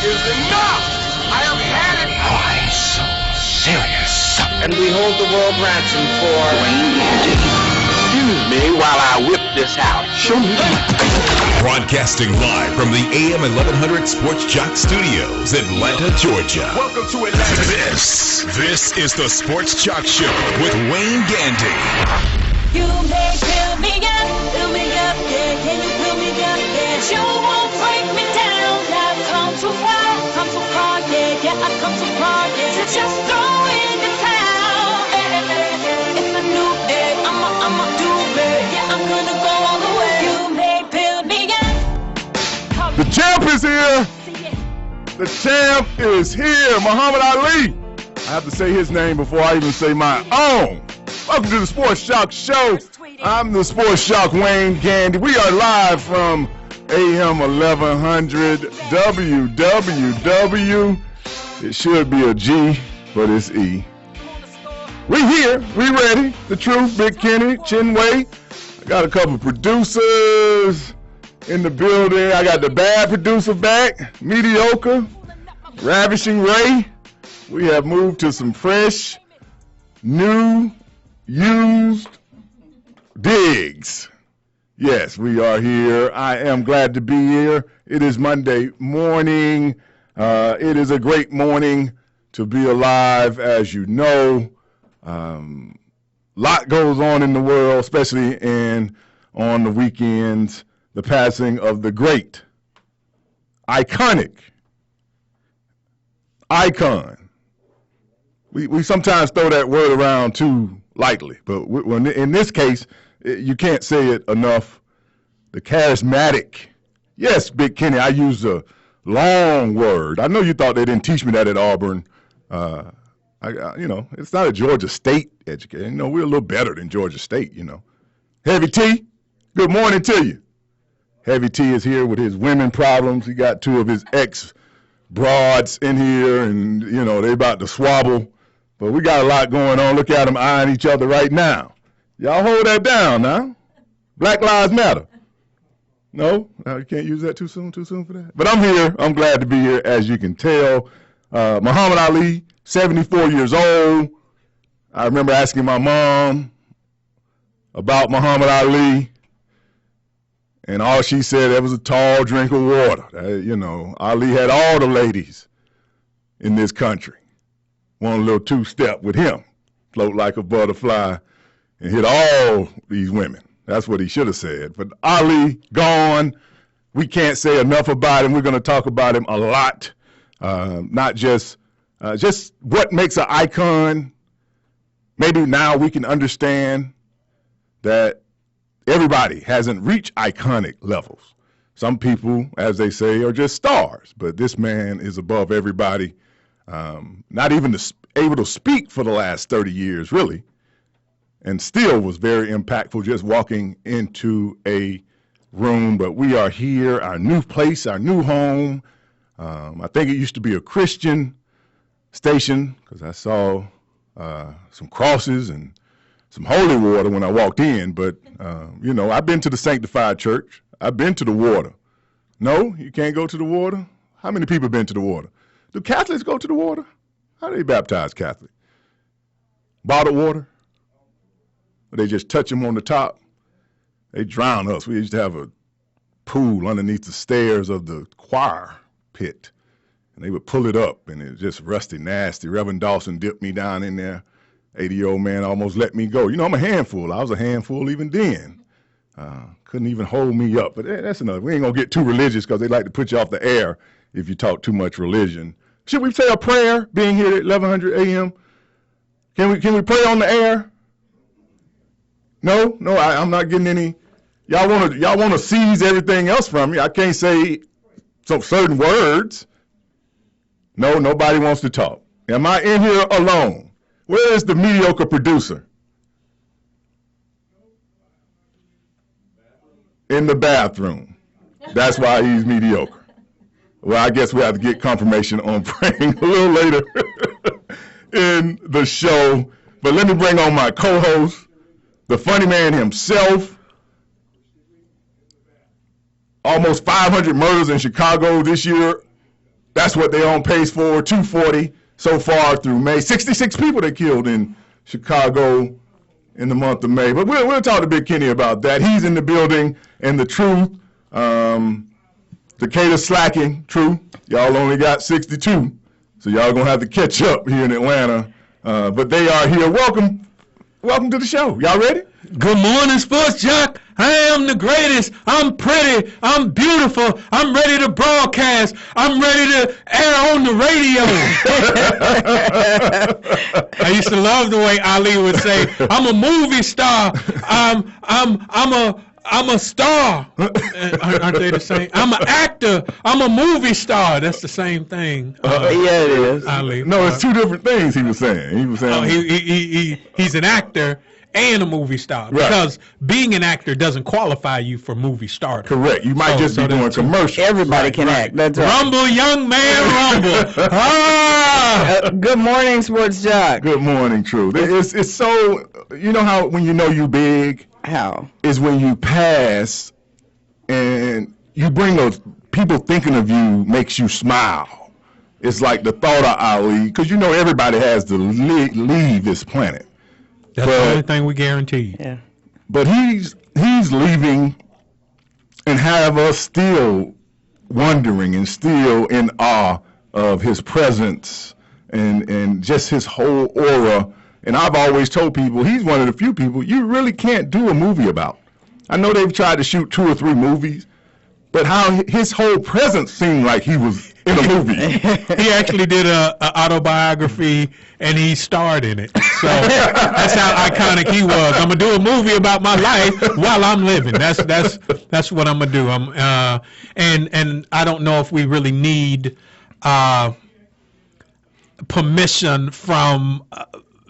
is enough. I have had it. Why so serious? And we hold the world ransom for Wayne Gandy. Excuse me while I whip this out. Show me. Broadcasting live from the AM 1100 Sports Joc Studios, Atlanta, Georgia. Welcome to Atlanta. This is the Sports Joc Show with Wayne Gandy. You may fill me up, yeah, can you fill me up, yeah, you won't break me down, I've come too far, yeah, I've come too far, yeah, to just throw in the towel, it's a new day, I'ma do it, yeah, I'm gonna go all the way, you may fill me up. The champ is here, the champ is here, Muhammad Ali. I have to say his name before I even say my own. Welcome to the Sports Joc Show. I'm the Sports Joc Wayne Gandy. We are live from AM 1100 WWW. It should be a G, but it's E. We here. We ready. The Truth, Big Kenny, Chinway. I got a couple producers in the building. I got the bad producer back, Mediocre, Ravishing Ray. We have moved to some fresh, new, used digs. Yes, we are here. I am glad to be here. It is Monday morning. It is a great morning to be alive, as you know. Lot goes on in the world, especially on the weekends. The passing of the great, iconic, icon. We sometimes throw that word around too lightly, but in this case, you can't say it enough. The charismatic. Yes, Big Kenny, I used a long word. I know you thought they didn't teach me that at Auburn. It's not a Georgia State education. We're a little better than Georgia State, Heavy T, good morning to you. Heavy T is here with his women problems. He got two of his ex-broads in here, and, they about to swabble. But we got a lot going on. Look at them eyeing each other right now. Y'all hold that down now. Black Lives Matter. No? You can't use that too soon for that? But I'm here. I'm glad to be here, as you can tell. Muhammad Ali, 74 years old. I remember asking my mom about Muhammad Ali, and all she said, that was a tall drink of water. Ali had all the ladies in this country. One little two-step with him, float like a butterfly, and hit all these women. That's what he should have said. But Ali, gone. We can't say enough about him. We're going to talk about him a lot. Not just what makes an icon. Maybe now we can understand that everybody hasn't reached iconic levels. Some people, as they say, are just stars. But this man is above everybody. Not even able to speak for the last 30 years, really, and still was very impactful just walking into a room. But we are here, our new place, our new home. I think it used to be a Christian station because I saw some crosses and some holy water when I walked in. But, I've been to the Sanctified Church. I've been to the water. No, you can't go to the water? How many people have been to the water? Do Catholics go to the water? How do they baptize Catholic? Bottled water? Or they just touch them on the top? They drown us. We used to have a pool underneath the stairs of the choir pit. And they would pull it up, and it was just rusty, nasty. Reverend Dawson dipped me down in there. 80-year-old man almost let me go. I'm a handful. I was a handful even then. Couldn't even hold me up. But that's enough. We ain't going to get too religious because they like to put you off the air if you talk too much religion. Should we say a prayer being here at 1100 a.m.? Can we pray on the air? No, I'm not getting any. Y'all want to seize everything else from me. I can't say some certain words. No, nobody wants to talk. Am I in here alone? Where is the mediocre producer? In the bathroom. That's why he's mediocre. Well, I guess we have to get confirmation on praying a little later in the show. But let me bring on my co-host, the funny man himself. Almost 500 murders in Chicago this year That's what they're on pace for, 240 so far through May. 66 people they killed in Chicago in the month of May. But we'll talk to Big Kenny about that. He's in the building, and the truth, Decatur's slacking, true. Y'all only got 62, so y'all going to have to catch up here in Atlanta. But they are here. Welcome to the show. Y'all ready? Good morning, Sports Joc. I am the greatest. I'm pretty. I'm beautiful. I'm ready to broadcast. I'm ready to air on the radio. I used to love the way Ali would say, "I'm a movie star. I'm a star." Aren't they the same? I'm an actor. I'm a movie star. That's the same thing. Yeah, it is. Ali. No, it's two different things he was saying. He was saying He's an actor and a movie star, right, because being an actor doesn't qualify you for movie stardom. Correct. You might just be doing commercials. Everybody can act. That's right. Rumble, young man, rumble. Good morning, Sports Joc. Good morning, True. It's so, you know how when you know you big How? is when you pass and you bring those people thinking of you makes you smile. It's like the thought of Ali, because you know everybody has to leave this planet. That's the only thing we guarantee. Yeah. But he's leaving and have us still wondering and still in awe of his presence and just his whole aura. And I've always told people he's one of the few people you really can't do a movie about. I know they've tried to shoot 2 or 3 movies, but how his whole presence seemed like he was in a movie. He actually did a autobiography, and he starred in it. So that's how iconic he was. I'm gonna do a movie about my life while I'm living. That's what I'm gonna do. And I don't know if we really need permission from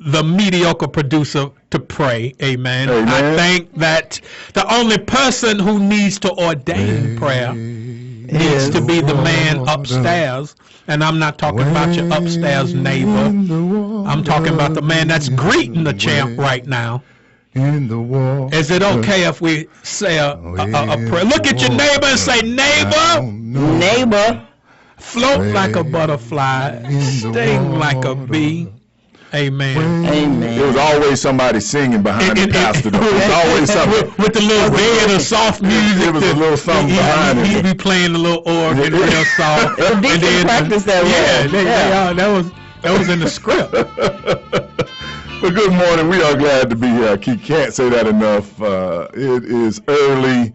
the mediocre producer to pray. Amen. Amen. I think that the only person who needs to ordain prayer needs to be the man upstairs. And I'm not talking about your upstairs neighbor. I'm talking about the man that's greeting the champ right now. Is it okay if we say a prayer? Look at your neighbor and say, neighbor. Neighbor. Float like a butterfly. Sting like a bee. Amen. Amen. There was always somebody singing behind the pastor. There was always something. With the little bed of soft music. There was a little something behind it. He'd be playing the little organ real soft. And then practice that that was in the script. Well, good morning. We are glad to be here. I can't say that enough. It is early.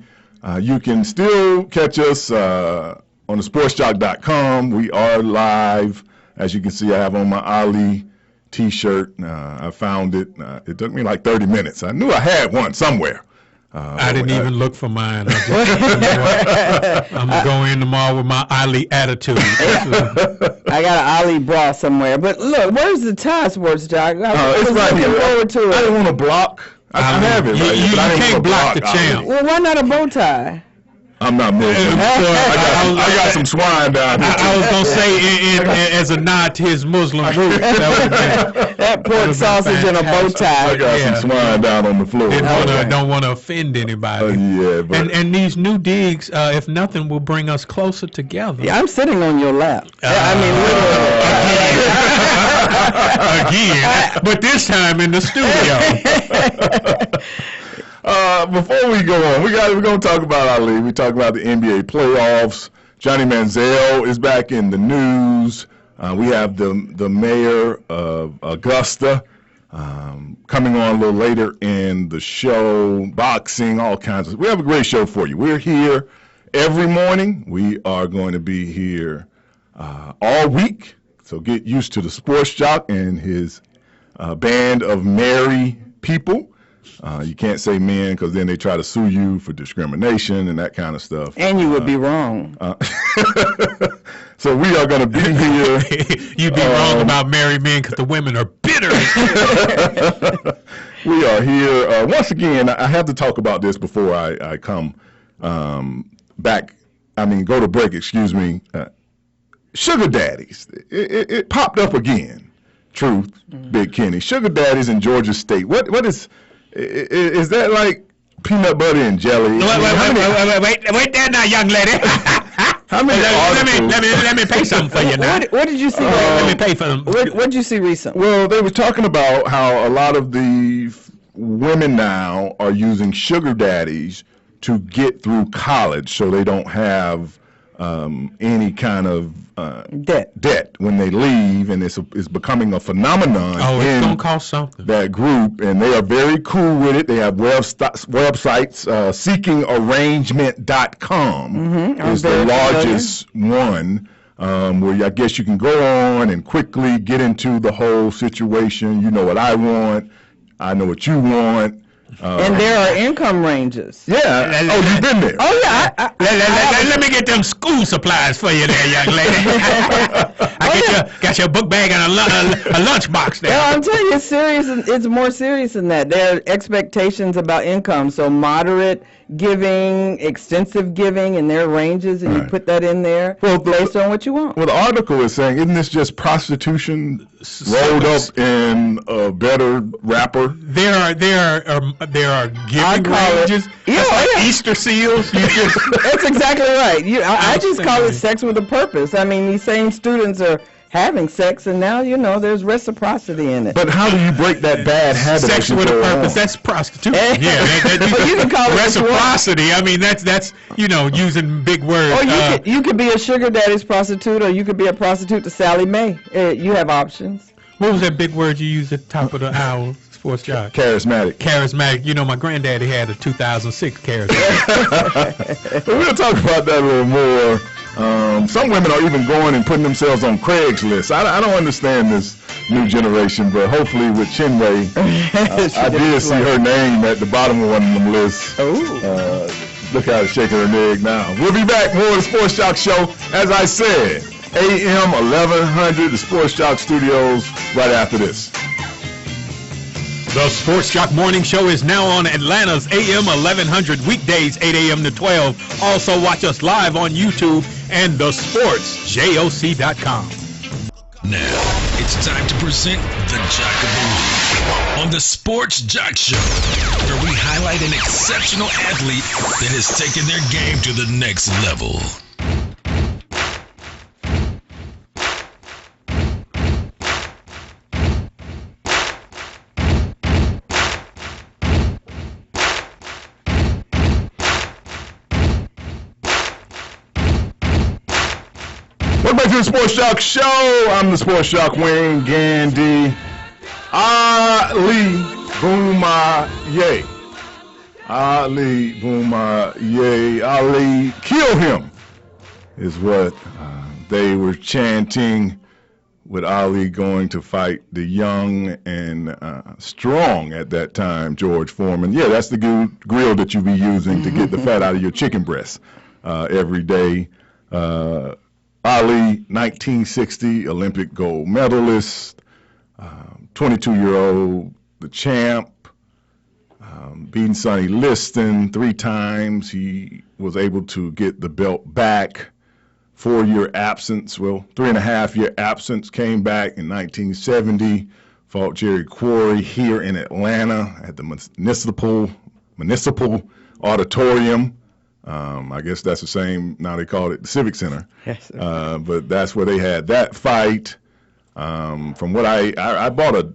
You can still catch us on the sportsjoc.com. We are live. As you can see, I have on my Ali T-shirt. I found it. It took me like 30 minutes. I knew I had one somewhere. I didn't even look for mine. I'm going to go in tomorrow with my Ali attitude. I got an Ali bra somewhere. But look, where's the tie, Sports Joc? It's right here. Forward to it. I didn't want to block. I have it. Right You here, but I didn't can't wanna block the champ. Ali. Well, why not a bow tie? I'm not Muslim. I got some swine down here. I was going to say as a nod to his Muslim roots. That pork sausage and a bow tie. I got some swine down on the floor. Don't want to offend anybody. Yeah, but and these new digs, if nothing, will bring us closer together. Yeah, I'm sitting on your lap. I mean, literally. Again, but this time in the studio. Before we go on, we're going to talk about Ali. We talk about the NBA playoffs. Johnny Manziel is back in the news. We have the mayor of Augusta coming on a little later in the show. Boxing, all kinds of. We have a great show for you. We're here every morning. We are going to be here all week. So get used to the Sports Joc and his band of merry people. You can't say men because then they try to sue you for discrimination and that kind of stuff. And you would be wrong. So we are going to be here. You'd be wrong about married men because the women are bitter. We are here. Once again, I have to talk about this before I come back. Go to break, excuse me. Sugar daddies. It popped up again. Truth, Big Kenny. Sugar daddies in Georgia State. What is that like peanut butter and jelly? Wait there now, young lady. How many articles? Let me pay something for you now. What did you see? Let me pay for them. What did you see recently? Well, they were talking about how a lot of the women now are using sugar daddies to get through college, so they don't have any kind of debt when they leave, and it's becoming a phenomenon. Oh, it's gonna cost something. That group, and they are very cool with it. They have websites. SeekingArrangement.com is the largest one, where I guess you can go on and quickly get into the whole situation. You know what I want. I know what you want. And there are income ranges. Yeah. You've been there. Oh, yeah. Let me get them school supplies for you there, young lady. I got your book bag and a lunch box there. Well, I'm telling you, it's serious. It's more serious than that. There are expectations about income. So moderate giving, extensive giving, and there are ranges, and you put that in there based on what you want. Well, the article is saying, isn't this just prostitution rolled up in a better wrapper? There are giving ranges. Easter seals. That's exactly right. I just call it sex with a purpose. I mean, these same students are having sex, and now there's reciprocity in it. But how do you break that bad habit? Sex with a purpose. That's prostitution. But you can call it reciprocity. I mean, that's using big words. Or you could be a sugar daddy's prostitute, or you could be a prostitute to Sally Mae. You have options. What was that big word you used at the top of the hour? Sports Joc. Charismatic. My granddaddy had a 2006 charismatic. We'll talk about that a little more. Some women are even going and putting themselves on Craigslist. I don't understand this new generation, but hopefully with Chinway, I did see her name at the bottom of one of them lists. Look how she's shaking her leg now. We'll be back more of the Sports Joc Show, as I said, AM 1100, the Sports Joc Studios, right after this. The Sports Joc Morning Show is now on Atlanta's AM 1100 weekdays, 8 a.m. to 12. Also watch us live on YouTube and thesportsjoc.com. Now, it's time to present the Joc of the Week on the Sports Joc Show, where we highlight an exceptional athlete that has taken their game to the next level. Welcome back to the Sports Joc Show. I'm the Sports Joc Wayne Gandy. Ali Boumaier. Ali, kill him, is what they were chanting with Ali going to fight the young and strong at that time George Foreman. Yeah, that's the grill that you be using to get the fat out of your chicken breast every day. Ali, 1960 Olympic gold medalist, 22-year-old, the champ, beating Sonny Liston 3 times. He was able to get the belt back. 4-year absence, 3.5-year absence, came back in 1970, fought Jerry Quarry here in Atlanta at the Municipal Auditorium. I guess that's the same, now they call it the Civic Center. Yes, but that's where they had that fight. From what I bought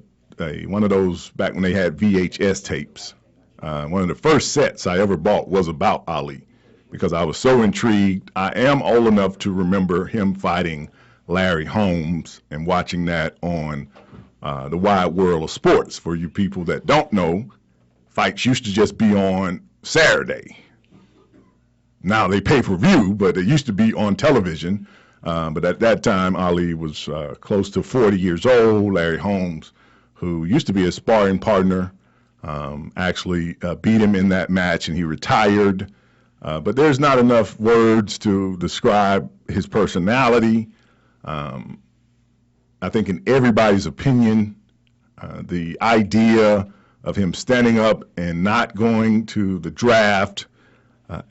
one of those back when they had VHS tapes. One of the first sets I ever bought was about Ali because I was so intrigued. I am old enough to remember him fighting Larry Holmes and watching that on the Wide World of Sports. For you people that don't know, fights used to just be on Saturday. Now they pay per view, but it used to be on television. But at that time, Ali was close to 40 years old. Larry Holmes, who used to be a sparring partner, actually beat him in that match, and he retired. But there's not enough words to describe his personality. I think in everybody's opinion, the idea of him standing up and not going to the draft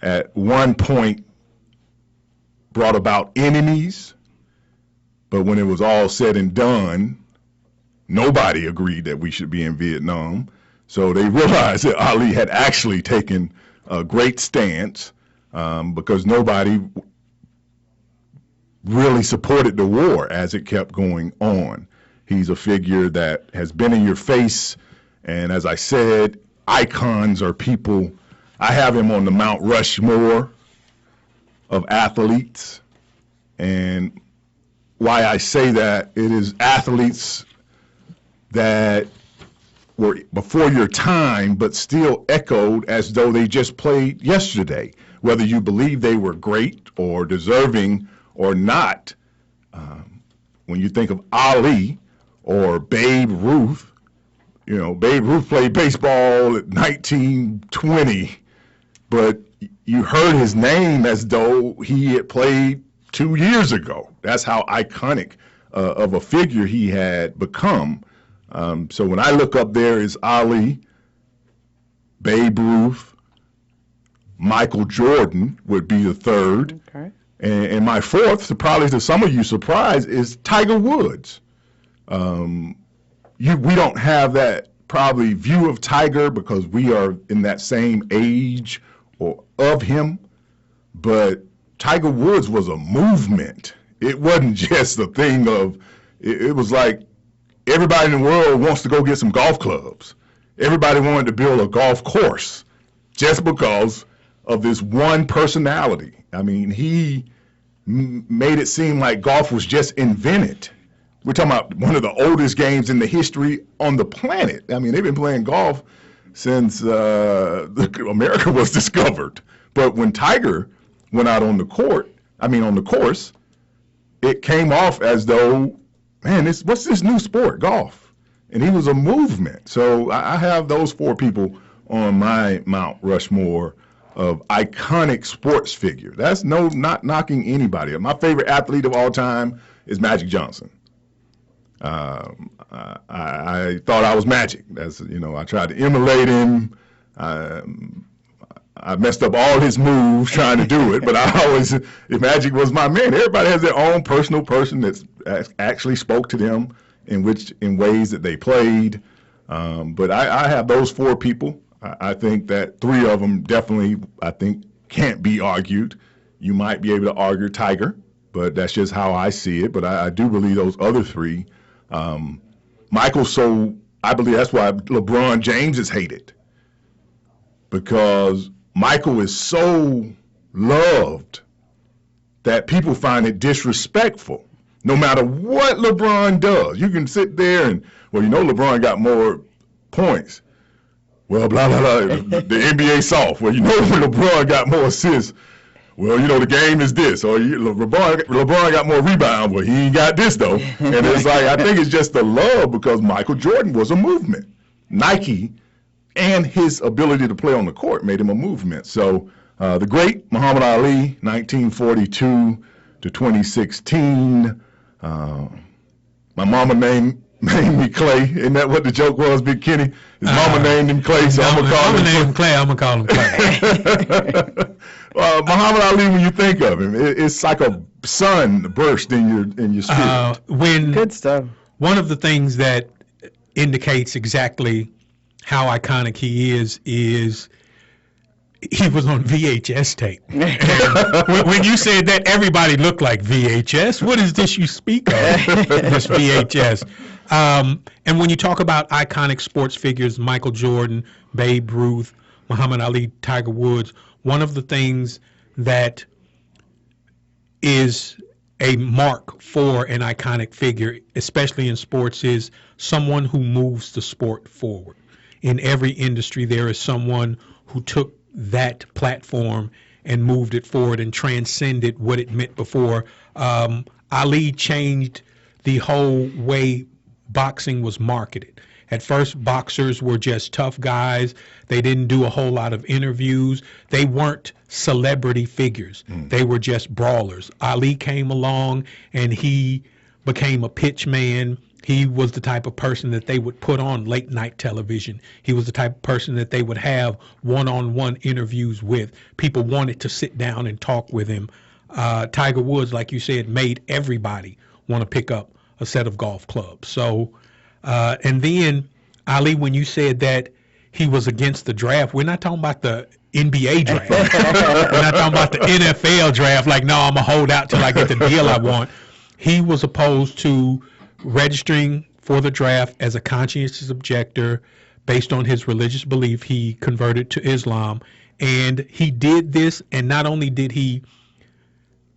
at one point brought about enemies, but when it was all said and done, nobody agreed that we should be in Vietnam. So they realized that Ali had actually taken a great stance because nobody really supported the war as it kept going on. He's a figure that has been in your face, and as I said, icons are people. I have him on the Mount Rushmore of athletes, and why I say that, it is athletes that were before your time, but still echoed as though they just played yesterday. Whether you believe they were great or deserving or not, when you think of Ali or Babe Ruth, Babe Ruth played baseball at 1920, but you heard his name as though he had played 2 years ago. That's how iconic of a figure he had become. So when I look up there is Ali, Babe Ruth, Michael Jordan would be the third. Okay. And my fourth, probably to some of you surprise, is Tiger Woods. We don't have that probably view of Tiger because we are in that same age or of him, but Tiger Woods was a movement. It wasn't just a thing of, it was like everybody in the world wants to go get some golf clubs. Everybody wanted to build a golf course just because of this one personality. I mean, he made it seem like golf was just invented. We're talking about one of the oldest games in the history on the planet. I mean, they've been playing golf since America was discovered. But when Tiger went out on the course, it came off as though, man, what's this new sport, golf? And he was a movement. So I have those four people on my Mount Rushmore of iconic sports figure. That's not knocking anybody. My favorite athlete of all time is Magic Johnson. I thought I was Magic. I tried to emulate him. I messed up all his moves trying to do it, but if Magic was my man. Everybody has their own personal person that actually spoke to them in ways that they played. But I have those four people. I think that three of them definitely, can't be argued. You might be able to argue Tiger, but that's just how I see it. But I do believe those other three. Michael, I believe that's why LeBron James is hated, because Michael is so loved that people find it disrespectful. No matter what LeBron does, you can sit there and, LeBron got more points. Well, blah, blah, blah, the NBA soft. Well, LeBron got more assists. Well, the game is this. Or LeBron got more rebounds. Well, he ain't got this, though. And it's like, I think it's just the love because Michael Jordan was a movement. Nike and his ability to play on the court made him a movement. So the great Muhammad Ali, 1942 to 2016. My mama named me Clay. Isn't that what the joke was, Big Kenny? His mama named him Clay, so I'm going to call him Clay. I'm going to call him Clay. Muhammad Ali, when you think of him, it's like a sun burst in your spirit. Good stuff. One of the things that indicates exactly how iconic he is he was on VHS tape. When you said that, everybody looked like VHS. What is this you speak of, this VHS? And when you talk about iconic sports figures, Michael Jordan, Babe Ruth, Muhammad Ali, Tiger Woods, one of the things that is a mark for an iconic figure, especially in sports, is someone who moves the sport forward. In every industry, there is someone who took that platform and moved it forward and transcended what it meant before. Ali changed the whole way boxing was marketed. At first, boxers were just tough guys. They didn't do a whole lot of interviews. They weren't celebrity figures. They were just brawlers. Ali came along and he became a pitch man. He was the type of person that they would put on late night television. He was the type of person that they would have one-on-one interviews with. People wanted to sit down and talk with him. Tiger Woods, like you said, made everybody want to pick up a set of golf clubs. So, and then Ali, when you said that he was against the draft, we're not talking about the NBA draft. We're not talking about the NFL draft. Like, no, I'm going to hold out till I get the deal I want. He was opposed to registering for the draft as a conscientious objector based on his religious belief. He converted to Islam. And he did this, and not only did he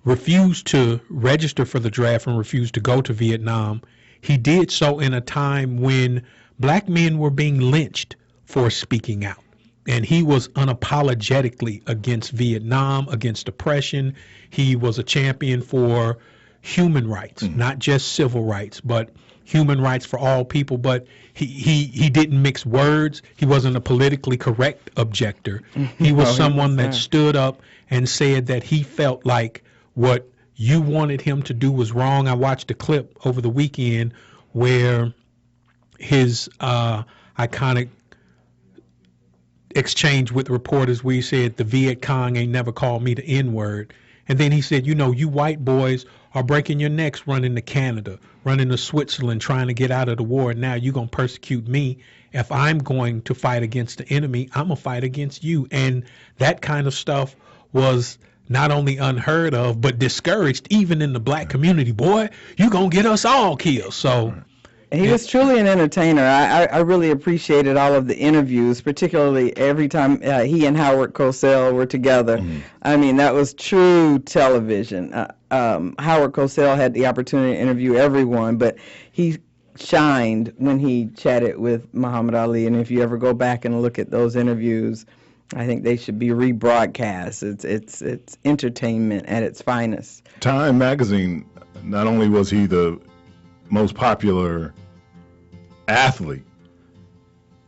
refuse to register for the draft and refuse to go to Vietnam, he did so in a time when black men were being lynched for speaking out. And he was unapologetically against Vietnam, against oppression. He was a champion for human rights, not just civil rights, but human rights for all people. But he didn't mix words. He wasn't a politically correct objector. He was someone that stood up and said that he felt like what you wanted him to do was wrong. I watched a clip over the weekend where his iconic exchange with reporters where he said the Viet Cong ain't never called me the N-word. And then he said, you know, you white boys are breaking your necks running to Canada, running to Switzerland, trying to get out of the war. And now you're going to persecute me. If I'm going to fight against the enemy, I'm going to fight against you. And that kind of stuff was not only unheard of, but discouraged even in the black community. Boy, you going to get us all killed. So he was truly an entertainer. I really appreciated all of the interviews, particularly every time he and Howard Cosell were together. I mean, that was true television. Howard Cosell had the opportunity to interview everyone, but he shined when he chatted with Muhammad Ali. And if you ever go back and look at those interviews, I think they should be rebroadcast. It's entertainment at its finest. Time magazine, not only was he the most popular athlete,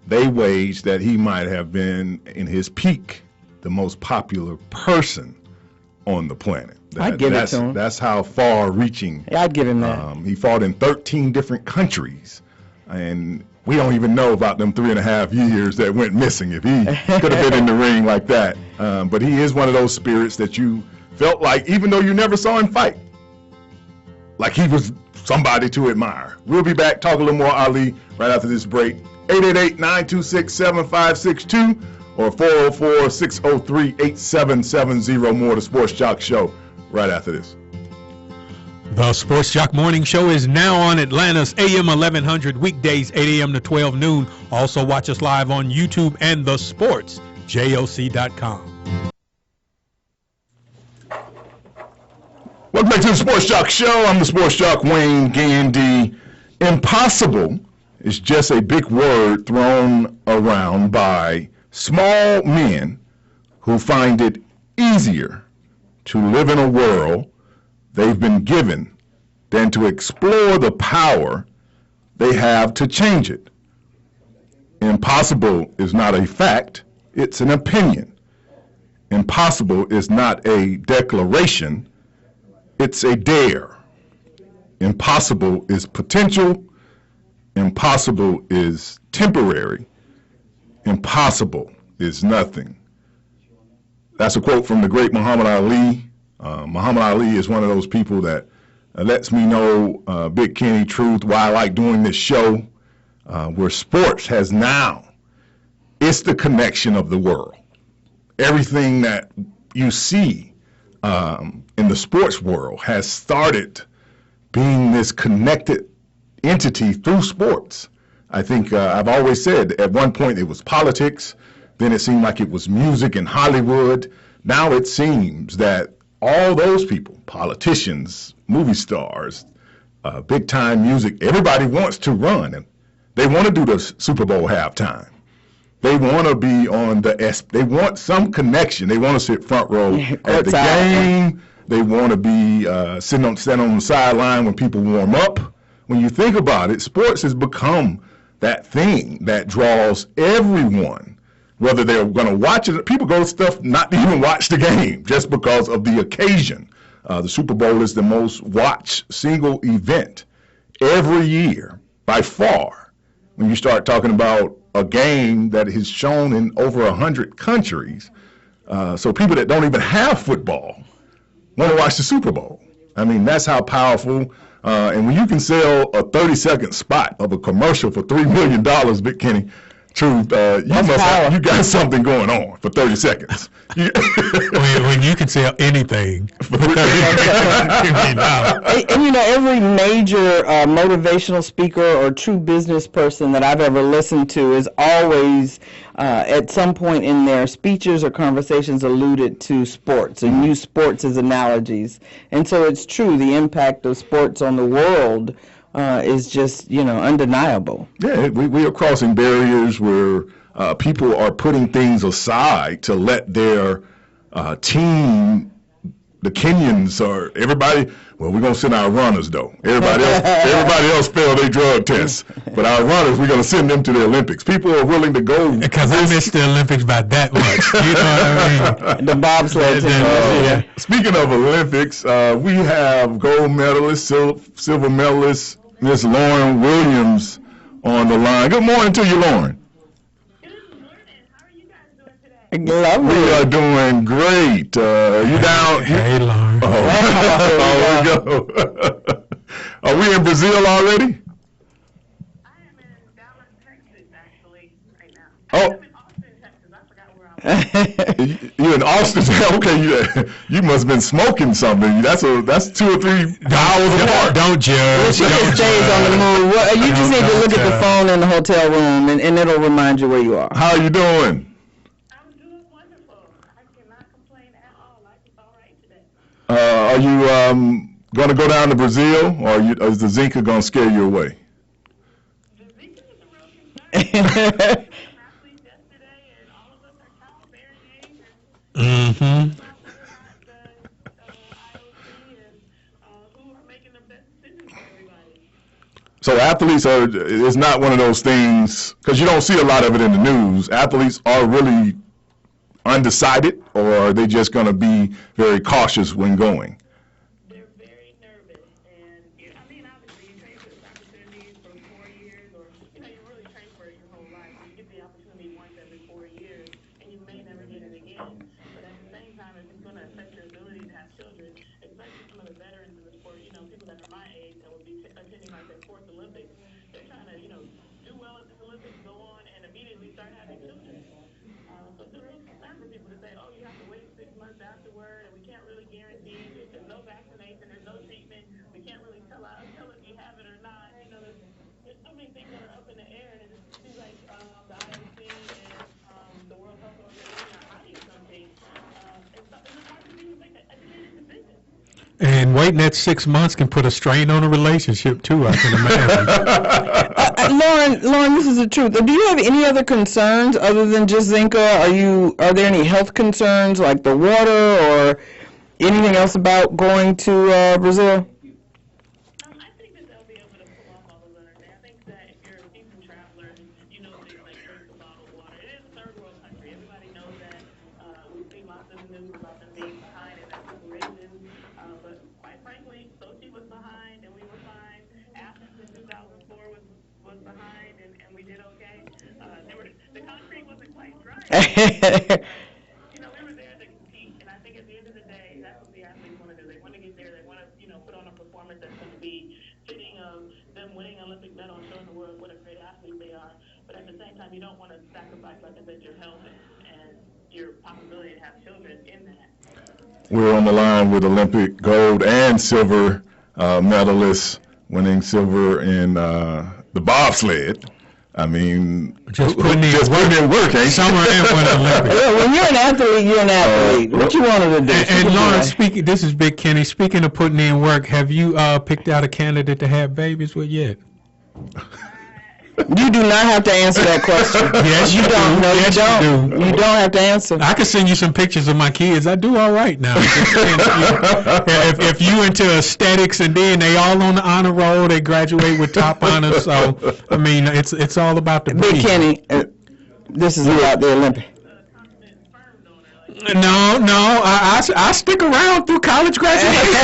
they waged that he might have been, in his peak, the most popular person on the planet. I'd give it to him. That's how far-reaching. Yeah, I'd give him that. He fought in 13 different countries, and we don't even know about them 3.5 years that went missing if he could have been in the ring like that. But he is one of those spirits that you felt like, even though you never saw him fight, like he was somebody to admire. We'll be back, talk a little more Ali right after this break. 888-926-7562 or 404-603-8770. More the Sports Joc Show right after this. The Sports Joc Morning Show is now on Atlanta's AM 1100 weekdays, 8 a.m. to 12 noon. Also watch us live on YouTube and thesportsjoc.com. Welcome back to the Sports Joc Show. I'm the Sports Joc Wayne Gandy. Impossible is just a big word thrown around by small men who find it easier to live in a world they've been given than to explore the power they have to change it. Impossible is not a fact, it's an opinion. Impossible is not a declaration, it's a dare. Impossible is potential. Impossible is temporary. Impossible is nothing. That's a quote from the great Muhammad Ali. Muhammad Ali is one of those people that lets me know, Big Kenny, truth, why I like doing this show, where sports has now, it's the connection of the world. Everything that you see in the sports world has started being this connected entity through sports. I think I've always said at one point it was politics, then it seemed like it was music and Hollywood. Now it seems that all those people, politicians, movie stars, big time music, everybody wants to run and they want to do the Super Bowl halftime. They want to be on they want some connection. They want to sit front row at the game. They want to be stand on the sideline when people warm up. When you think about it, sports has become that thing that draws everyone, whether they're going to watch it. People go to stuff not to even watch the game just because of the occasion. The Super Bowl is the most watched single event every year by far. When you start talking about a game that is shown in over 100 countries, so people that don't even have football want to watch the Super Bowl. I mean, that's how powerful. And when you can sell a 30-second spot of a commercial for $3 million, Big Kenny, Truth, you got something going on for 30 seconds. when you can sell anything for 30 seconds. And every major motivational speaker or true business person that I've ever listened to is always at some point in their speeches or conversations alluded to sports and use sports as analogies. And so it's true, the impact of sports on the world is just, undeniable. Yeah, we are crossing barriers where people are putting things aside to let their team, the Kenyans or everybody, well, we're going to send our runners, though. Everybody else failed their drug tests. But our runners, we're going to send them to the Olympics. People are willing to go. Because I missed the Olympics by that much. You know what I mean? The bobsled team. Speaking of Olympics, we have gold medalist, silver medalist, Miss Lauren Williams on the line. Good morning to you, Lauren. Good morning. How are you guys doing today? Lovely. We are doing great. You down? Hey, Lauren. Oh, we go. Are we in Brazil already? I am in Dallas, Texas, actually, right now. Oh. I'm in Austin, Texas. I forgot where I was. You in Austin? Okay, you must have been smoking something. That's 2 or 3 hours apart. Don't judge. She just stays on the move. You just need to look at the phone in the hotel room, and it'll remind you where you are. How are you doing? I'm doing wonderful. I cannot complain at all. Life is all right today. Are you going to go down to Brazil, or is the Zika going to scare you away? The Zika is a real concern. Athletes yesterday, and all of us are childbearing age, and Mm-hmm. the IOC and who are making the best decisions for everybody. So athletes it's not one of those things, because you don't see a lot of it in the news. Athletes are really undecided, or are they just going to be very cautious when going? They're very nervous, and obviously you train for this opportunity for 4 years, or you really train for it your whole life. You get the opportunity once every 4 years, and you may never get it again. But at the same time, if it's going to affect your ability to have children, especially some of the veterans in the sport, people that are my age that will be attending like their 4th Olympics, they're trying to do well at this Olympics, go on, and immediately start having children. So it's a real concern for people to say, oh, you have to wait 6 months afterward, and we can't really guarantee if there's no vaccination, there's no treatment, we can't really tell if you have it or not. There's so many things that are up in the air, and it just seems like the IOC and the World Health Organization are hiding something. And so it's hard for people to make an educated decision. And waiting that 6 months can put a strain on a relationship too, I can imagine. Lauren, this is the truth. Do you have any other concerns other than just Zika? Are there any health concerns like the water or anything else about going to Brazil? I think that they'll be able to pull off all those other things. I think that if you're a seasoned traveler, things like drink the bottled water. It is a third world country. Everybody knows that. We've seen lots of news about them being behind in their preparations. But quite frankly, Sochi was behind and we were fine. Athens in 2004 was behind and we did okay. The concrete wasn't quite dry. We were there to compete, and I think at the end of the day, that's what the athletes want to do. They want to get there. They want to, put on a performance that's going to be fitting of them winning an Olympic medal and showing the world what a great athlete they are. But at the same time, you don't want to sacrifice, like I said, your health and your possibility to have children in that. We're on the line with Olympic gold and silver medalists, winning silver in the bobsled. I mean, Just putting in work, ain't Summer and Winter Olympics. Yeah, when you're an athlete, you're an athlete. What you wanted to do? And Lauren, this is Big Kenny. Speaking of putting in work, have you picked out a candidate to have babies with yet? You do not have to answer that question. Yes, you don't. do. No, Yes, you you don't. You don't have to answer. I can send you some pictures of my kids. I do all right now. if you into aesthetics, and then they all on the honor roll, they graduate with top honors. So I mean, it's all about the Big baby. Kenny, this is about the Olympics. No, I stick around through college graduation.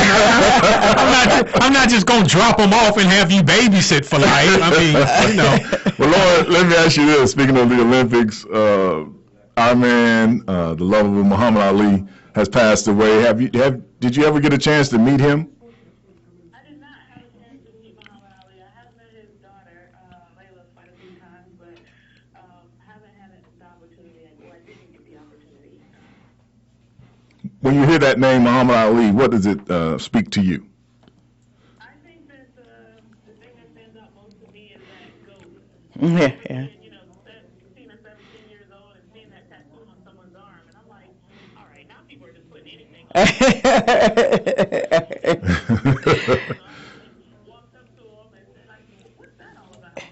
I'm not just gonna drop them off and have you babysit for life. I mean, Well, Lauren, let me ask you this. Speaking of the Olympics, our man, the lovable Muhammad Ali, has passed away. Did you ever get a chance to meet him? I did not have a chance to meet Muhammad Ali. I have met his daughter, Layla, quite a few times, but When you hear that name, Muhammad Ali, what does it speak to you? I think that the thing that stands out most to me is that GOAT. Yeah, yeah. And, seeing her 17 years old and seeing that tattoo on someone's arm, and I'm like, all right, now people are just putting anything on. Walked up to him and said, like, what's that all about? And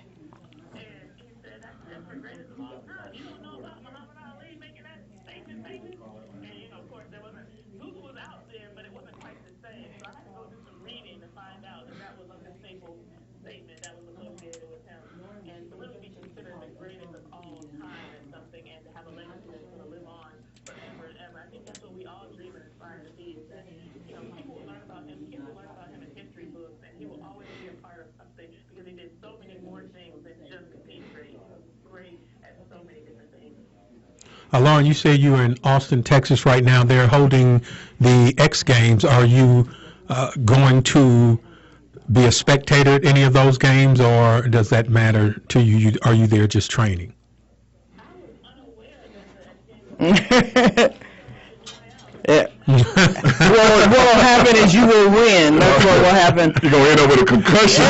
he said, that's her greatest of all time. You don't know about Muhammad Ali making that statement famous? And, of course, Google was out there, but it wasn't quite the same. So I had to go do some reading to find out that was like a staple statement that was associated with him. And to really be considered the greatest of all time and something, and to have a legacy that's going to live on forever and ever. I think that's what we all dream and aspire to be, is that, people will learn about him, kids will learn about him in history books, and he will always be a part of something because he did so many more things than just compete great. He was great at so many different things. Lauren, you say you're in Austin, Texas right now. They're holding the X Games. Are you going to be a spectator at any of those games, or does that matter to you? Are you there just training? I was unaware that Yeah. What will happen is you will win. That's what will happen. You're going to end up with a concussion.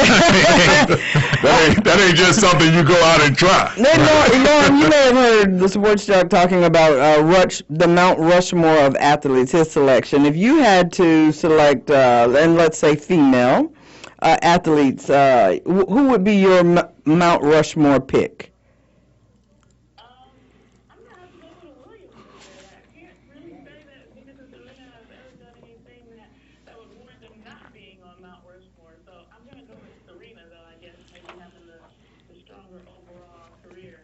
that ain't just something you go out and try. No, you may have heard the Sports Joc talking about the Mount Rushmore of athletes, his selection. If you had to select, and let's say female athletes, who would be your Mount Rushmore pick? I'm going to have to go with Williams. I can't really say that because Serena has ever done anything that would warrant them not being on Mount Rushmore. So I'm going to go with Serena, though, I guess, maybe having the stronger overall career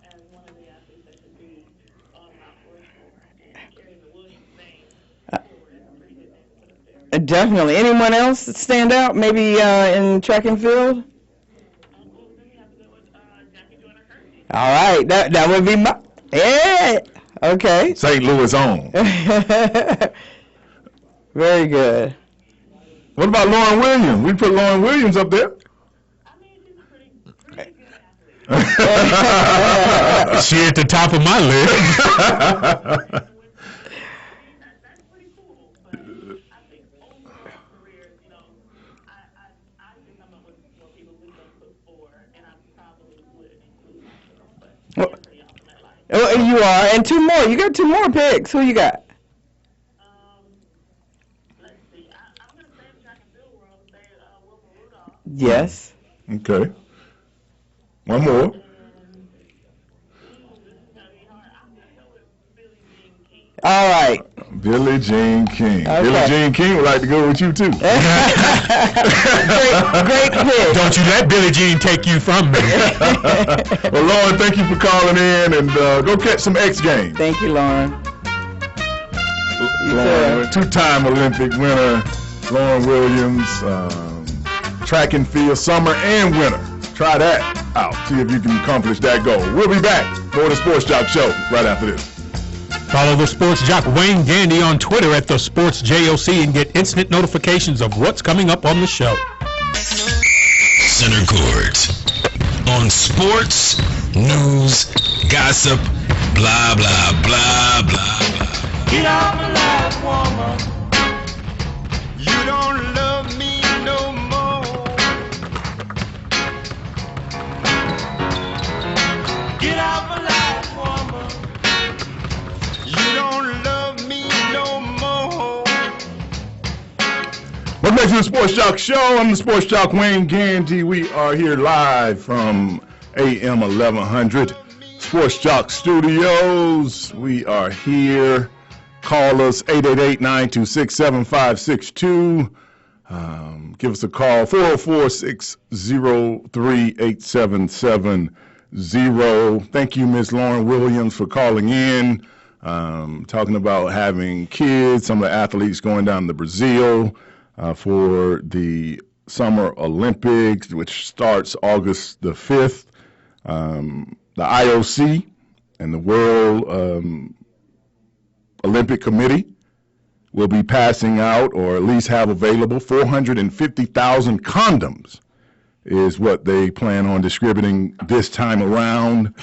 as one of the athletes that should be on Mount Rushmore and carrying the Williams name forward. That's a pretty good name to put up there. Definitely. Anyone else stand out? Maybe in track and field? All right, that would be my. Yeah. Okay. St. Louis on. Very good. What about Lauren Williams? We put Lauren Williams up there. I mean, she's a pretty good athlete. She at the top of my list. That's pretty cool, but I think overall careers, I can come up with more people we don't put forward, and I probably would include myself, but I'm pretty awesome at life. Oh, you are, and two more. You got two more picks. Who you got? Let's see. I'm going to say the track and field world, say Wilma Rudolph. Yes. Okay. One more. This is going to be hard. I'm going to go with Billie Jean King. All right. Billie Jean King. Okay. Billie Jean King would like to go with you, too. Great pick. Don't you let Billie Jean take you from me. Well, Lauren, thank you for calling in, and go catch some X Games. Thank you, Lauren. Lauren, two-time Olympic winner, Lauren Williams, track and field, summer and winter. Try that out. See if you can accomplish that goal. We'll be back for the Sports Joc Show right after this. Follow the Sports Joc Wayne Gandy on Twitter at the Sports JOC and get instant notifications of what's coming up on the show. Center Court. On sports, news, gossip, blah, blah, blah, blah, blah. Get out my life, woman. You don't love me no more. Get out my life, woman. You don't love me no more. Welcome back to the Sports Joc Show. I'm the Sports Joc Wayne Gandy. We are here live from AM 1100 Sports Joc Studios. We are here. Call us 888-926-7562. Give us a call 404-603-8770. Thank you, Ms. Lauren Williams, for calling in. Talking about having kids, some of the athletes going down to Brazil for the Summer Olympics, which starts August the 5th. The IOC and the World Olympic Committee will be passing out, or at least have available, 450,000 condoms is what they plan on distributing this time around.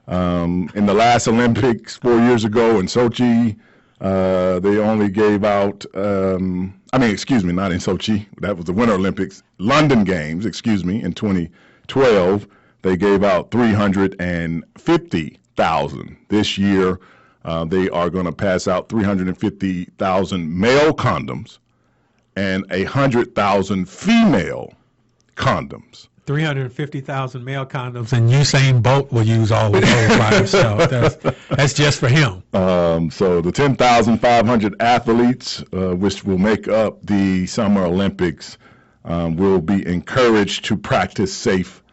In the last Olympics 4 years ago in Sochi, They only gave out, not in Sochi. That was the Winter Olympics. London Games, in 2012, they gave out 350,000. This year, they are going to pass out 350,000 male condoms and 100,000 female condoms. 350,000 male condoms, and Usain Bolt will use all of those by himself. That's just for him. So the 10,500 athletes, which will make up the Summer Olympics, will be encouraged to practice safe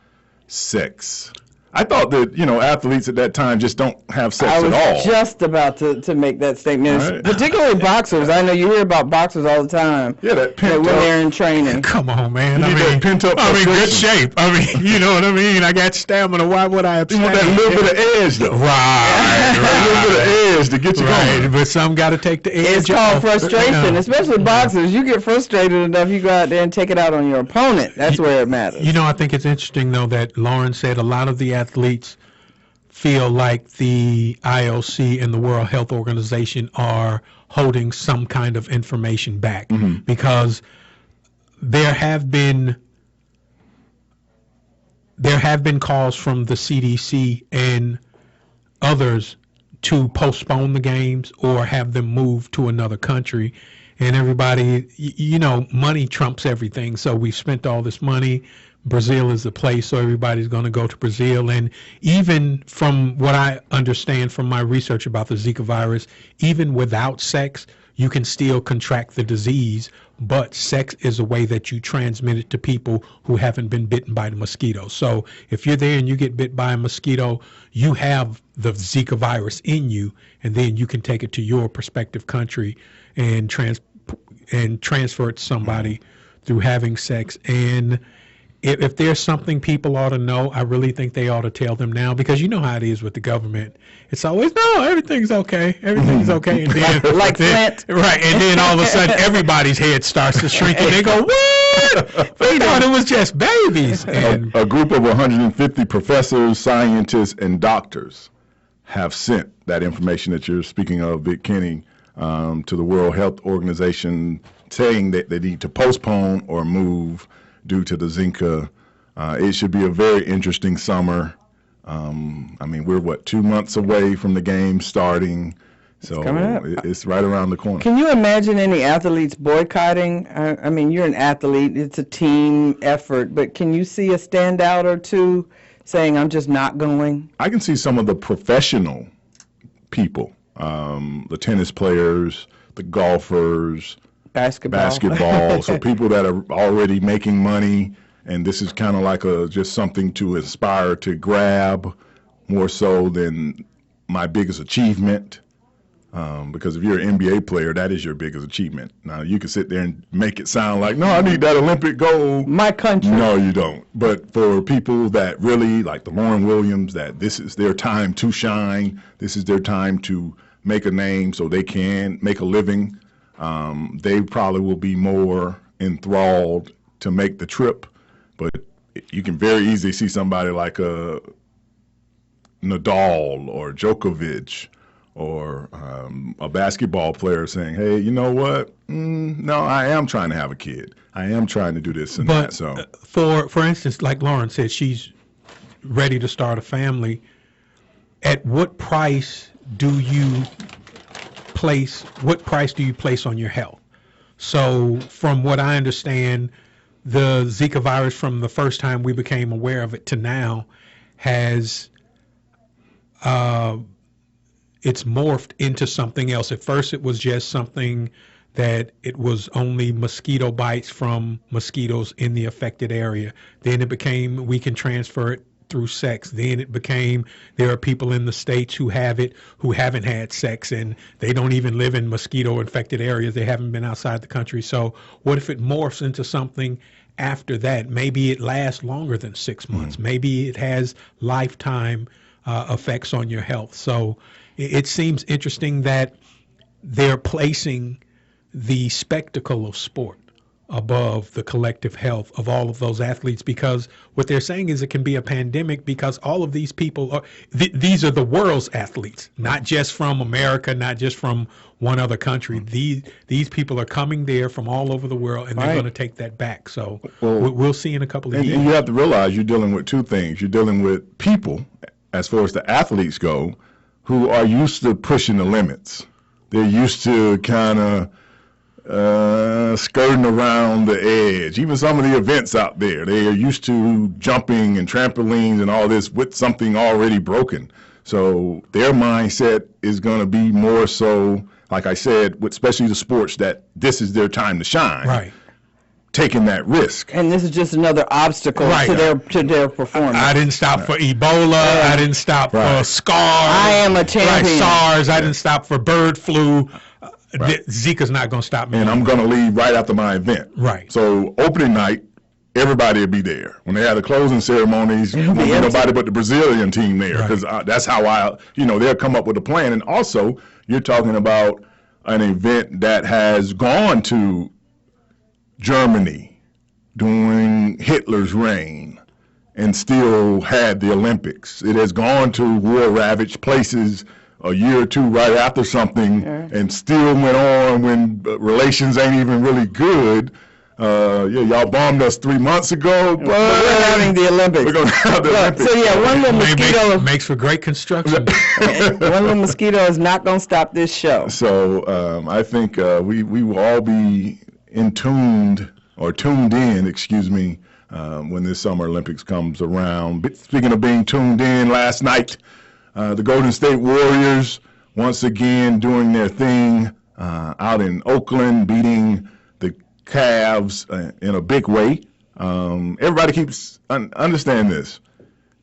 sex. I thought that, athletes at that time just don't have sex at all. I was just about to make that statement. Right. Particularly boxers. I know you hear about boxers all the time. Yeah, that pent when up. they're in training. Come on, man. You need that pent up I'm in good frustration. shape. You know what I mean? I got stamina. Why would I You want that abstain? little bit of edge, though. Right. A little bit of edge to get you going. But some got to take the edge It's called off. frustration, Yeah. especially boxers. You get frustrated enough, you go out there and take it out on your opponent. That's where it matters. I think it's interesting, though, that Lauren said a lot of the athletes feel like the IOC and the World Health Organization are holding some kind of information back because there have been calls from the CDC and others to postpone the games or have them moved to another country. And everybody, money trumps everything. So we've spent all this money. Brazil is the place, so everybody's going to go to Brazil. And even from what I understand from my research about the Zika virus, even without sex, you can still contract the disease, but sex is a way that you transmit it to people who haven't been bitten by the mosquito. So if you're there and you get bit by a mosquito, you have the Zika virus in you, and then you can take it to your prospective country and transfer it to somebody through having sex. And if there's something people ought to know, I really think they ought to tell them now, because you know how it is with the government. It's always, no, everything's okay. Everything's okay. And then, Like Flint. Right. And then all of a sudden, everybody's head starts to shrink, and they go, what? We thought it was just babies. And A group of 150 professors, scientists, and doctors have sent that information that you're speaking of, Vic Kenny, to the World Health Organization, saying that they need to postpone or move due to the Zika. It should be a very interesting summer. We're 2 months away from the game starting, so coming up. It's right around the corner. Can you imagine any athletes boycotting? You're an athlete. It's a team effort, but can you see a standout or two saying, I'm just not going? I can see some of the professional people, the tennis players, the golfers, basketball. So people that are already making money, and this is kind of like just something to aspire to grab more so than my biggest achievement. Because if you're an NBA player, that is your biggest achievement. Now, you can sit there and make it sound like, no, I need that Olympic gold. My country. No, you don't. But for people that really, like the Lauren Williams, that this is their time to shine, this is their time to make a name so they can make a living, they probably will be more enthralled to make the trip. But you can very easily see somebody like a Nadal or Djokovic or a basketball player saying, hey, you know what? No, I am trying to have a kid. I am trying to do this and that. So, for instance, like Lauren said, she's ready to start a family. At what price do you place on your health? So from what I understand, the Zika virus, from the first time we became aware of it to now, has it's morphed into something else. At first it was just something that it was only mosquito bites from mosquitoes in the affected area. Then it became we can transfer it through sex. Then it became there are people in the States who have it who haven't had sex, and they don't even live in mosquito infected areas. They haven't been outside the country. So what if it morphs into something after that? Maybe it lasts longer than 6 months. Maybe it has lifetime effects on your health. So it seems interesting that they're placing the spectacle of sport above the collective health of all of those athletes, because what they're saying is it can be a pandemic because all of these people are these are the world's athletes, not just from America, not just from one other country. These people are coming there from all over the world, and they're going to take that back. So we'll see in a couple of years. And you have to realize you're dealing with two things. You're dealing with people, as far as the athletes go, who are used to pushing the limits. They're used to kind of skirting around the edge. Even some of the events out there, they are used to jumping and trampolines and all this with something already broken. So their mindset is going to be more so, like I said, with especially the sports, that this is their time to shine. Right. Taking that risk. And this is just another obstacle to their performance. I didn't stop for Ebola. I didn't stop for SCARS. I am a champion. SARS. I didn't stop for bird flu. Zika's not going to stop me. And I'm going to leave right after my event. Right. So opening night, everybody will be there. When they have the closing ceremonies, there won't be nobody but the Brazilian team there, because that's how they'll come up with a plan. And also, you're talking about an event that has gone to Germany during Hitler's reign and still had the Olympics. It has gone to war-ravaged places a year or two right after something and still went on when relations ain't even really good. Y'all bombed us 3 months ago. But we're having the Olympics. We're going to have the Olympics. So one little mosquito makes for great construction. one little mosquito is not going to stop this show. So I think we will all be tuned in, when this Summer Olympics comes around. But speaking of being tuned in, last night, the Golden State Warriors once again doing their thing out in Oakland, beating the Cavs in a big way. Everybody keeps understand this.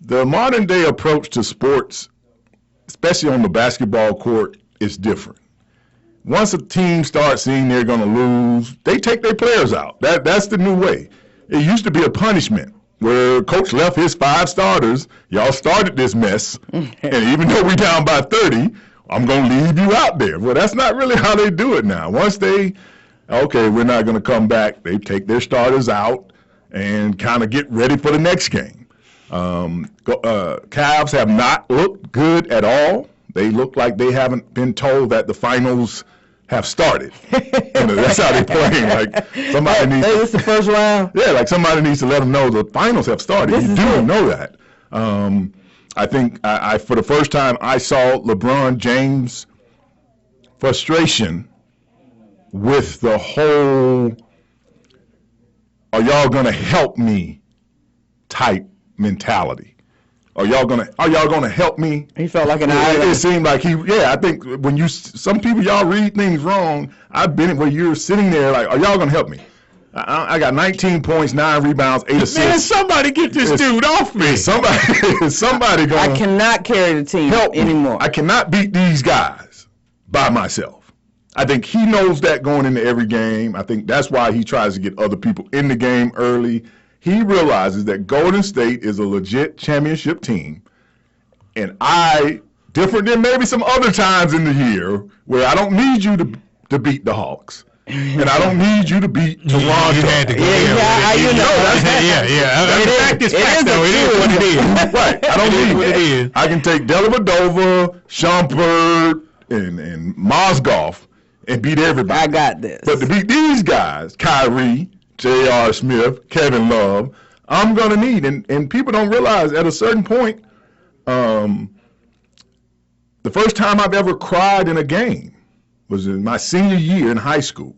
The modern day approach to sports, especially on the basketball court, is different. Once a team starts seeing they're going to lose, they take their players out. That's the new way. It used to be a punishment where coach left his 5 starters. Y'all started this mess, and even though we're down by 30, I'm going to leave you out there. Well, that's not really how they do it now. Once we're not going to come back, they take their starters out and kind of get ready for the next game. Cavs have not looked good at all. They look like they haven't been told that the finals have started. That's how they're playing. Like somebody needs. Hey, this is the first round. Yeah, like somebody needs to let them know the finals have started. You do know that. I think I for the first time I saw LeBron James' frustration with the whole "Are y'all gonna help me?" type mentality. Are y'all gonna help me? He felt like an island. It seemed like I think when some people, y'all read things wrong. I've been where you're sitting there like, are y'all gonna help me? I got 19 points, 9 rebounds, 8 assists. Man, somebody get this dude off me. Somebody gonna. I cannot carry the team anymore. I cannot beat these guys by myself. I think he knows that going into every game. I think that's why he tries to get other people in the game early. He realizes that Golden State is a legit championship team, and different than maybe some other times in the year, where I don't need you to beat the Hawks, and I don't need you to beat Toronto. You had to go Fact is fact, though. It is what it is. Right. I don't need what it is. I can take Dellavedova, Shumpert, and Mozgov and beat everybody. I got this. But to beat these guys, Kyrie, J.R. Smith, Kevin Love, I'm going to need. And people don't realize at a certain point, the first time I've ever cried in a game was in my senior year in high school.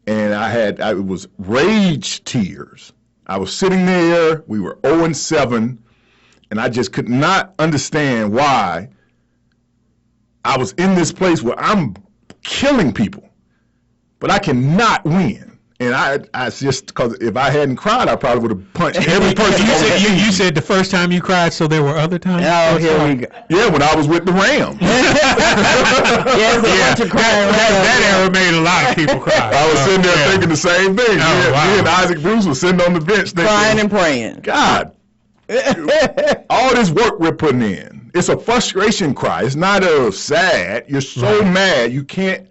And it was rage tears. I was sitting there, we were 0-7, and I just could not understand why I was in this place where I'm killing people, but I cannot win. And I just, because if I hadn't cried, I probably would have punched every person. You said the first time you cried, so there were other times? Oh, here we go. Yeah, when I was with the Rams. That era made a lot of people cry. I was sitting there thinking the same thing. Me and Isaac Bruce was sitting on the bench thinking, crying and praying. God, all this work we're putting in, it's a frustration cry. It's not a sad. You're so mad you can't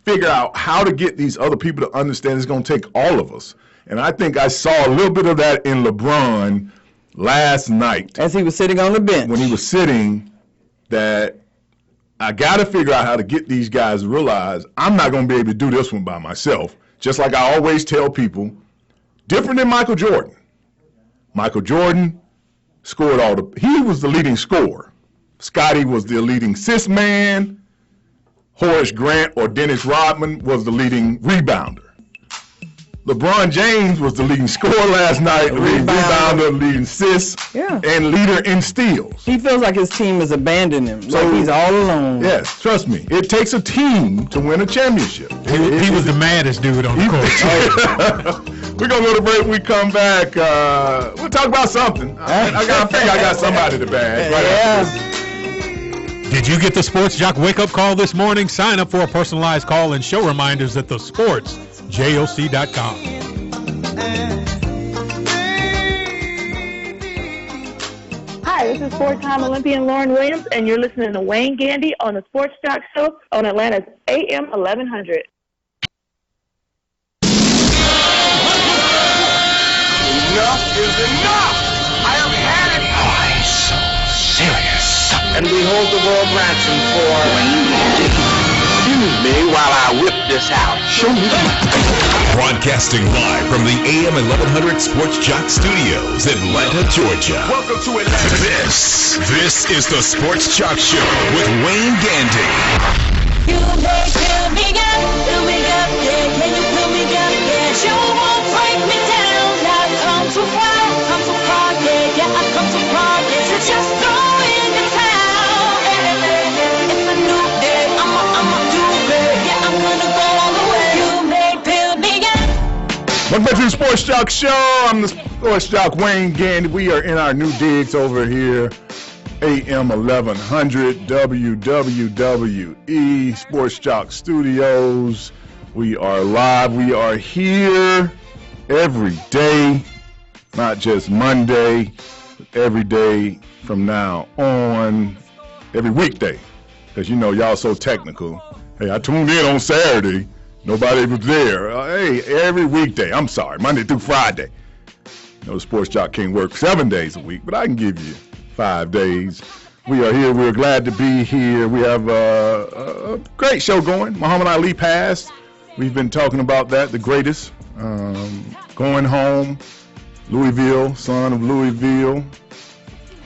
figure out how to get these other people to understand it's going to take all of us. And I think I saw a little bit of that in LeBron last night. As he was sitting on the bench. When he was sitting, that I got to figure out how to get these guys to realize I'm not going to be able to do this one by myself. Just like I always tell people, different than Michael Jordan. Michael Jordan scored he was the leading scorer. Scotty was the leading assist man. Horace Grant or Dennis Rodman was the leading rebounder. LeBron James was the leading scorer last night, leading rebounder, leading assists, and leader in steals. He feels like his team has abandoned him, so he's all alone. Yes, trust me. It takes a team to win a championship. He was the maddest dude on the court. We're going to go to break. We come back. We'll talk about something. I got somebody to bag. Right after this. Did you get the Sports Joc wake-up call this morning? Sign up for a personalized call and show reminders at thesportsjoc.com. Hi, this is four-time Olympian Lauren Williams, and you're listening to Wayne Gandy on the Sports Joc Show on Atlanta's AM 1100. Enough is enough! I have had it! Why so serious? And behold the world ransom for Wayne Gandy. Excuse me while I whip this out. Show me that. Broadcasting live from the AM 1100 Sports Joc Studios, Atlanta, Georgia. Welcome to Atlanta. This is the Sports Joc Show with Wayne Gandy. You may fill me up, yeah, can you fill me up, yeah, you won't break me down, I've come too far, yeah, I've come too far, yeah, to just throw in the towel, it's a new day, I'ma do it, yeah, I'm gonna go all the way, you may fill me up. Welcome back to the Sports Joc Show. I'm the Sports Joc Wayne Gandy. We are in our new digs over here. AM 1100 WWWE Sports Joc Studios. We are live. We are here every day, not just Monday, but every day from now on, every weekday. Because, you know, y'all so technical. Hey, I tuned in on Saturday. Nobody was there. Hey, every weekday. I'm sorry, Monday through Friday. You know, the Sports Joc can't work 7 days a week, but I can give you 5 days. We are here. We're glad to be here. We have a great show going. Muhammad Ali passed. We've been talking about that, the greatest. Going home. Louisville, son of Louisville,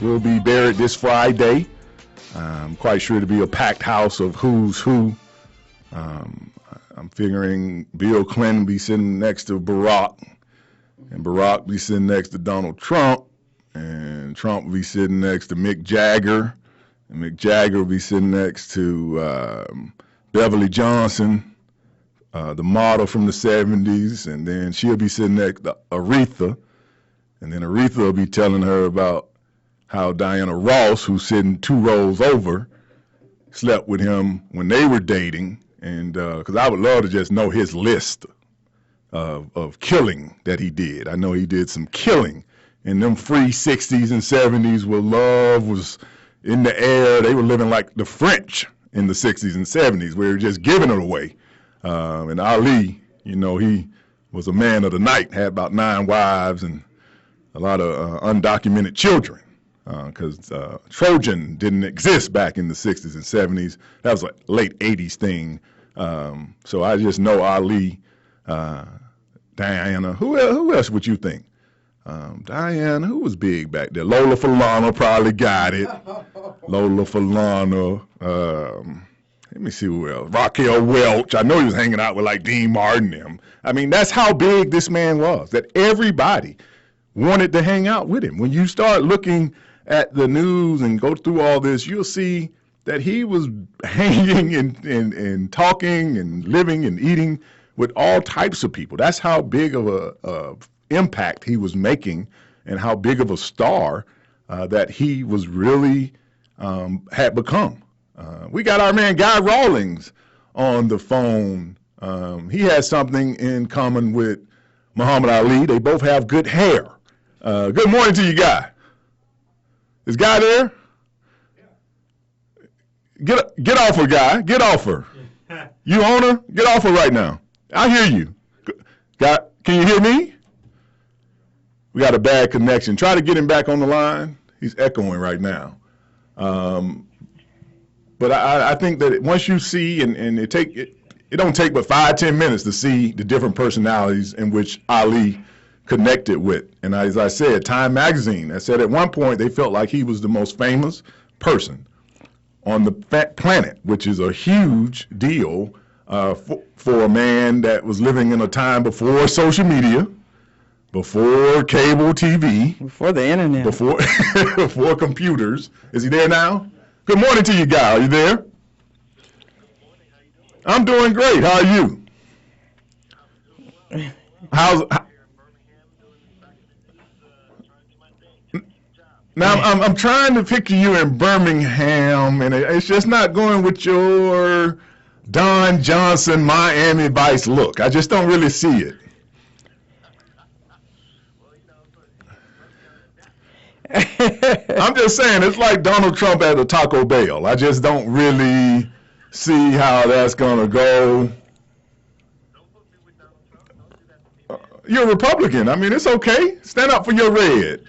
will be buried this Friday. I'm quite sure to be a packed house of who's who. I'm figuring Bill Clinton will be sitting next to Barack, and Barack will be sitting next to Donald Trump. And Trump will be sitting next to Mick Jagger, and Mick Jagger will be sitting next to Beverly Johnson, the model from the 70s, and then she'll be sitting next to Aretha, and then Aretha will be telling her about how Diana Ross, who's sitting 2 rows over, slept with him when they were dating, and because I would love to just know his list of killing that he did. I know he did some killing. In them free 60s and 70s where love was in the air, they were living like the French in the 60s and 70s where they were just giving it away. And Ali, you know, he was a man of the night, had about 9 wives and a lot of undocumented children because Trojan didn't exist back in the 60s and 70s. That was a late 80s thing. So I just know Ali, Diana. Who else would you think? Diana, who was big back there? Lola Falana probably got it. Lola Falana. Let me see who else. Raquel Welch. I know he was hanging out with like Dean Martin them. I mean, that's how big this man was, that everybody wanted to hang out with him. When you start looking at the news and go through all this, you'll see that he was hanging and talking and living and eating with all types of people. That's how big of a impact he was making and how big of a star that he was really had become. We got our man Guy Rawlings on the phone. He has something in common with Muhammad Ali. They both have good hair. Good morning to you, Guy. Is Guy there? Get off her, Guy. Get off her. You on her? Get off her right now. I hear you. Can you hear me? We got a bad connection. Try to get him back on the line. He's echoing right now. But I think that once you see, and it don't take but 5-10 minutes to see the different personalities in which Ali connected with. And as I said, Time Magazine, I said at one point they felt like he was the most famous person on the planet, which is a huge deal for a man that was living in a time before social media, before cable TV, Before the internet. before computers. Is he there now? Good morning to you, Guy. Are you there? I'm doing great. How are you? Now I'm trying to picture you in Birmingham, and it's just not going with your Don Johnson Miami Vice look. I just don't really see it. I'm just saying, it's like Donald Trump at a Taco Bell. I just don't really see how that's going to go. You're a Republican. I mean, it's okay. Stand up for your red.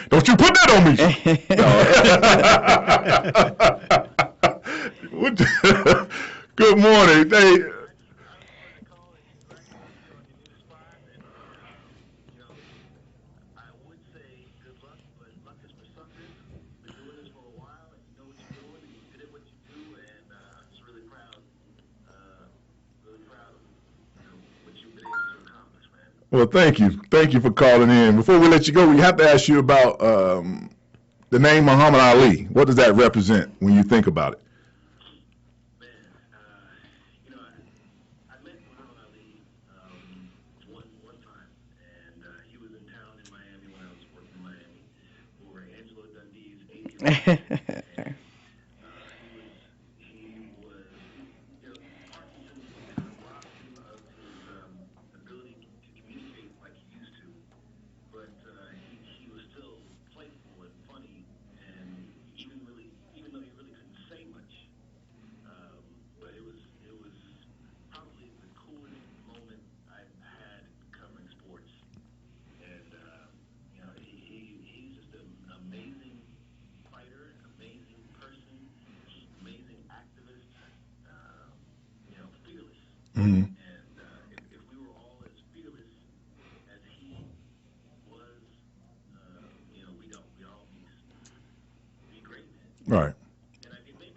Don't you put that on me. Good morning. Hey, well, thank you. Thank you for calling in. Before we let you go, we have to ask you about the name Muhammad Ali. What does that represent when you think about it? I met Muhammad Ali one time, and he was in town in Miami when I was working in Miami for Angelo Dundee's 80th. Mm-hmm. And if we were all as fearless as he was, we'd all be great. Right. And I think maybe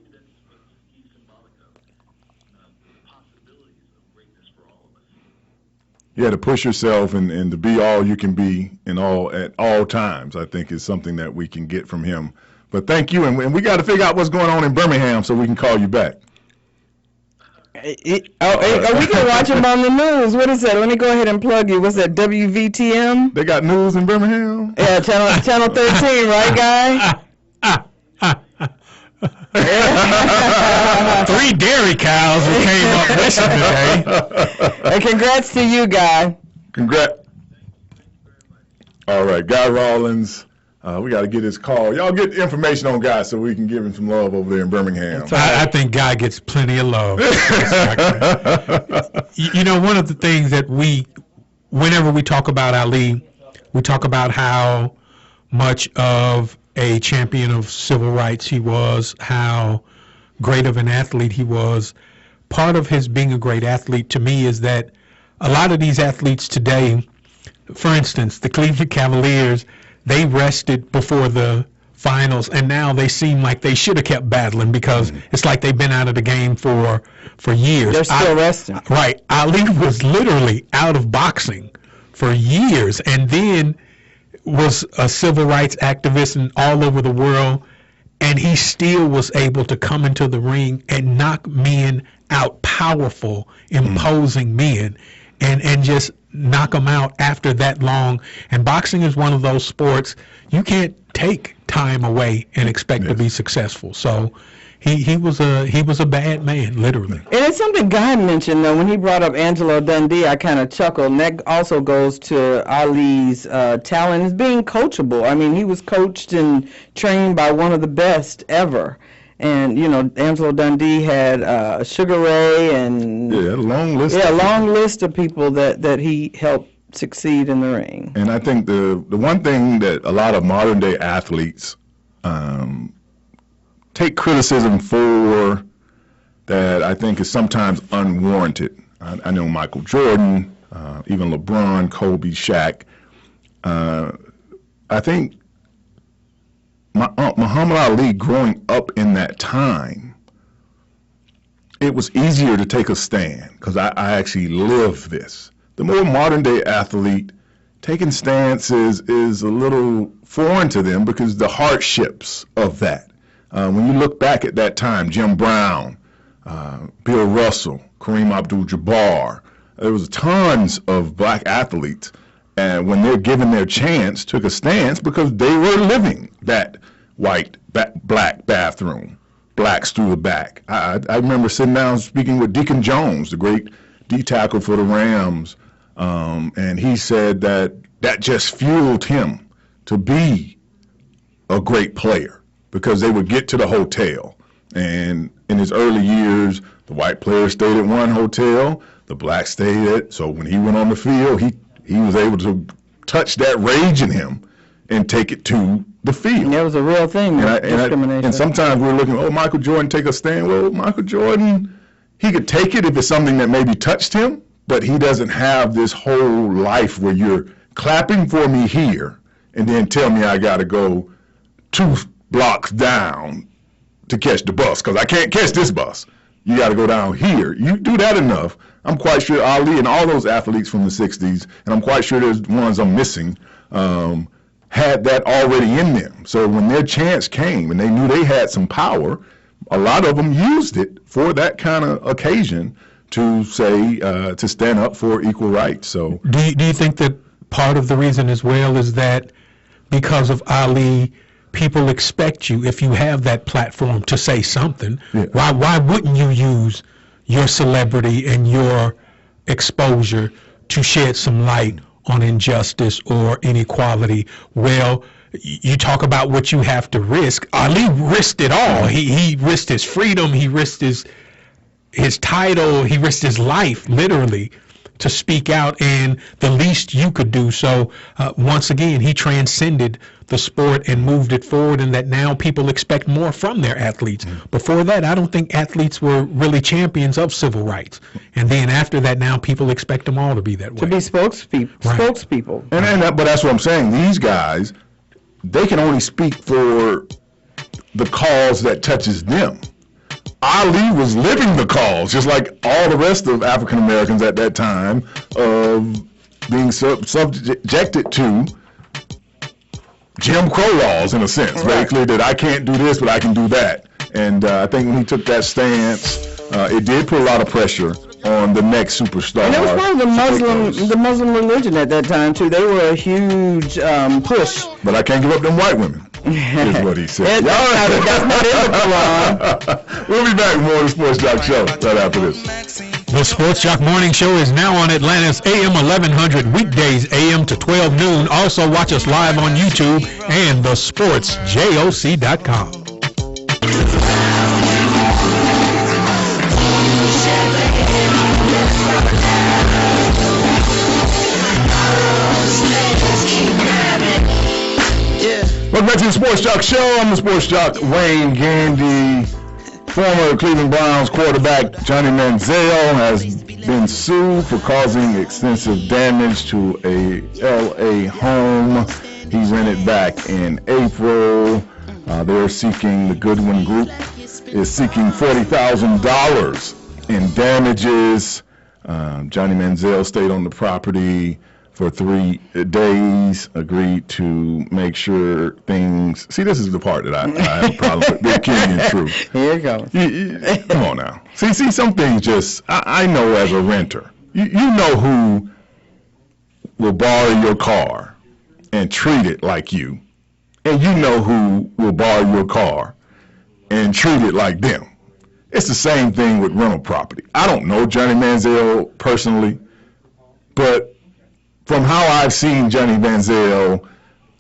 that's what he's symbolic of, the possibilities of greatness for all of us. Yeah, to push yourself and to be all you can be at all times, I think is something that we can get from him. But thank you, and we got to figure out what's going on in Birmingham so we can call you back. We can watch him on the news. What is that? Let me go ahead and plug you. What's that, WVTM? They got news in Birmingham? Yeah, channel 13, right, Guy? 3 dairy cows who came up missing today. And congrats to you, Guy. Congrats. All right, Guy Rawlins. We got to get his call. Y'all get the information on Guy so we can give him some love over there in Birmingham. I think Guy gets plenty of love. One of the things that whenever we talk about Ali, we talk about how much of a champion of civil rights he was, how great of an athlete he was. Part of his being a great athlete to me is that a lot of these athletes today, for instance, the Cleveland Cavaliers, they rested before the finals, and now they seem like they should have kept battling because it's like they've been out of the game for years. They're still resting. Right. Ali was literally out of boxing for years, and then was a civil rights activist and all over the world, and he still was able to come into the ring and knock men out, powerful, imposing men, and just knock them out after that long. And boxing is one of those sports you can't take time away and expect to be successful. So he was a bad man, literally. And it's something Guy mentioned, though, when he brought up Angelo Dundee, I kind of chuckled, and that also goes to Ali's talent as being coachable. I mean, he was coached and trained by one of the best ever. And, you know, Angelo Dundee had Sugar Ray and... Yeah, a long list. Yeah, a long list of people that he helped succeed in the ring. And I think the one thing that a lot of modern-day athletes take criticism for that I think is sometimes unwarranted. I know Michael Jordan, even LeBron, Kobe, Shaq. I think Muhammad Ali, growing up in that time, it was easier to take a stand because I actually lived this. The more modern-day athlete, taking stances is a little foreign to them because the hardships of that. When you look back at that time, Jim Brown, Bill Russell, Kareem Abdul-Jabbar, there was tons of black athletes, and when they're given their chance, took a stance because they were living that white, black bathroom, blacks through the back. I remember sitting down speaking with Deacon Jones, the great D tackle for the Rams, and he said that just fueled him to be a great player because they would get to the hotel. And in his early years, the white players stayed at one hotel, the black stayed at, so when he went on the field, he was able to touch that rage in him and take it to the field. And that was a real thing, discrimination. And sometimes we're looking, Michael Jordan take a stand. Well, Michael Jordan, he could take it if it's something that maybe touched him, but he doesn't have this whole life where you're clapping for me here and then tell me I got to go 2 blocks down to catch the bus because I can't catch this bus. You got to go down here. You do that enough. I'm quite sure Ali and all those athletes from the 60s, and I'm quite sure there's ones I'm missing, had that already in them. So when their chance came and they knew they had some power, a lot of them used it for that kind of occasion to say, to stand up for equal rights. So do you think that part of the reason as well is that because of Ali, people expect you, if you have that platform, to say something? Yeah. Why wouldn't you use your celebrity and your exposure to shed some light on injustice or inequality? Well, you talk about what you have to risk. Ali risked it all. He risked his freedom. He risked his title. He risked his life, literally, to speak out, and the least you could do. So once again, he transcended the sport and moved it forward, and that now people expect more from their athletes. Before that, I don't think athletes were really champions of civil rights. And then after that, now people expect them all to be that way. To be spokespeople. But that's what I'm saying. These guys, they can only speak for the cause that touches them. Ali was living the cause, just like all the rest of African Americans at that time, of being subjected to Jim Crow laws, in a sense. Right. Very clear that I can't do this, but I can do that. And I think when he took that stance, it did put a lot of pressure on the next superstar. And it was part of the Muslim religion at that time too. They were a huge push. But I can't give up them white women. Is what he said. That's not in the Quran. We'll be back with more of the Sports Joc Show right after this. The Sports Joc Morning Show is now on Atlanta's AM 1100 weekdays, AM to 12 noon. Also watch us live on YouTube and the sportsjoc.com. Welcome back to the Sports Joc Show. I'm the Sports Joc, Wayne Gandy. Former Cleveland Browns quarterback Johnny Manziel has been sued for causing extensive damage to a L.A. home. He rented back in April. They're seeking, the Goodwin Group is seeking $40,000 in damages. Johnny Manziel stayed on the property for 3 days, agreed to make sure things... See, this is the part that I have a problem with. Big Kenny and True. Here it goes. Come on now. See, some things just... I know as a renter, you know who will borrow your car and treat it like you, and you know who will borrow your car and treat it like them. It's the same thing with rental property. I don't know Johnny Manziel personally, but from how I've seen Johnny Manziel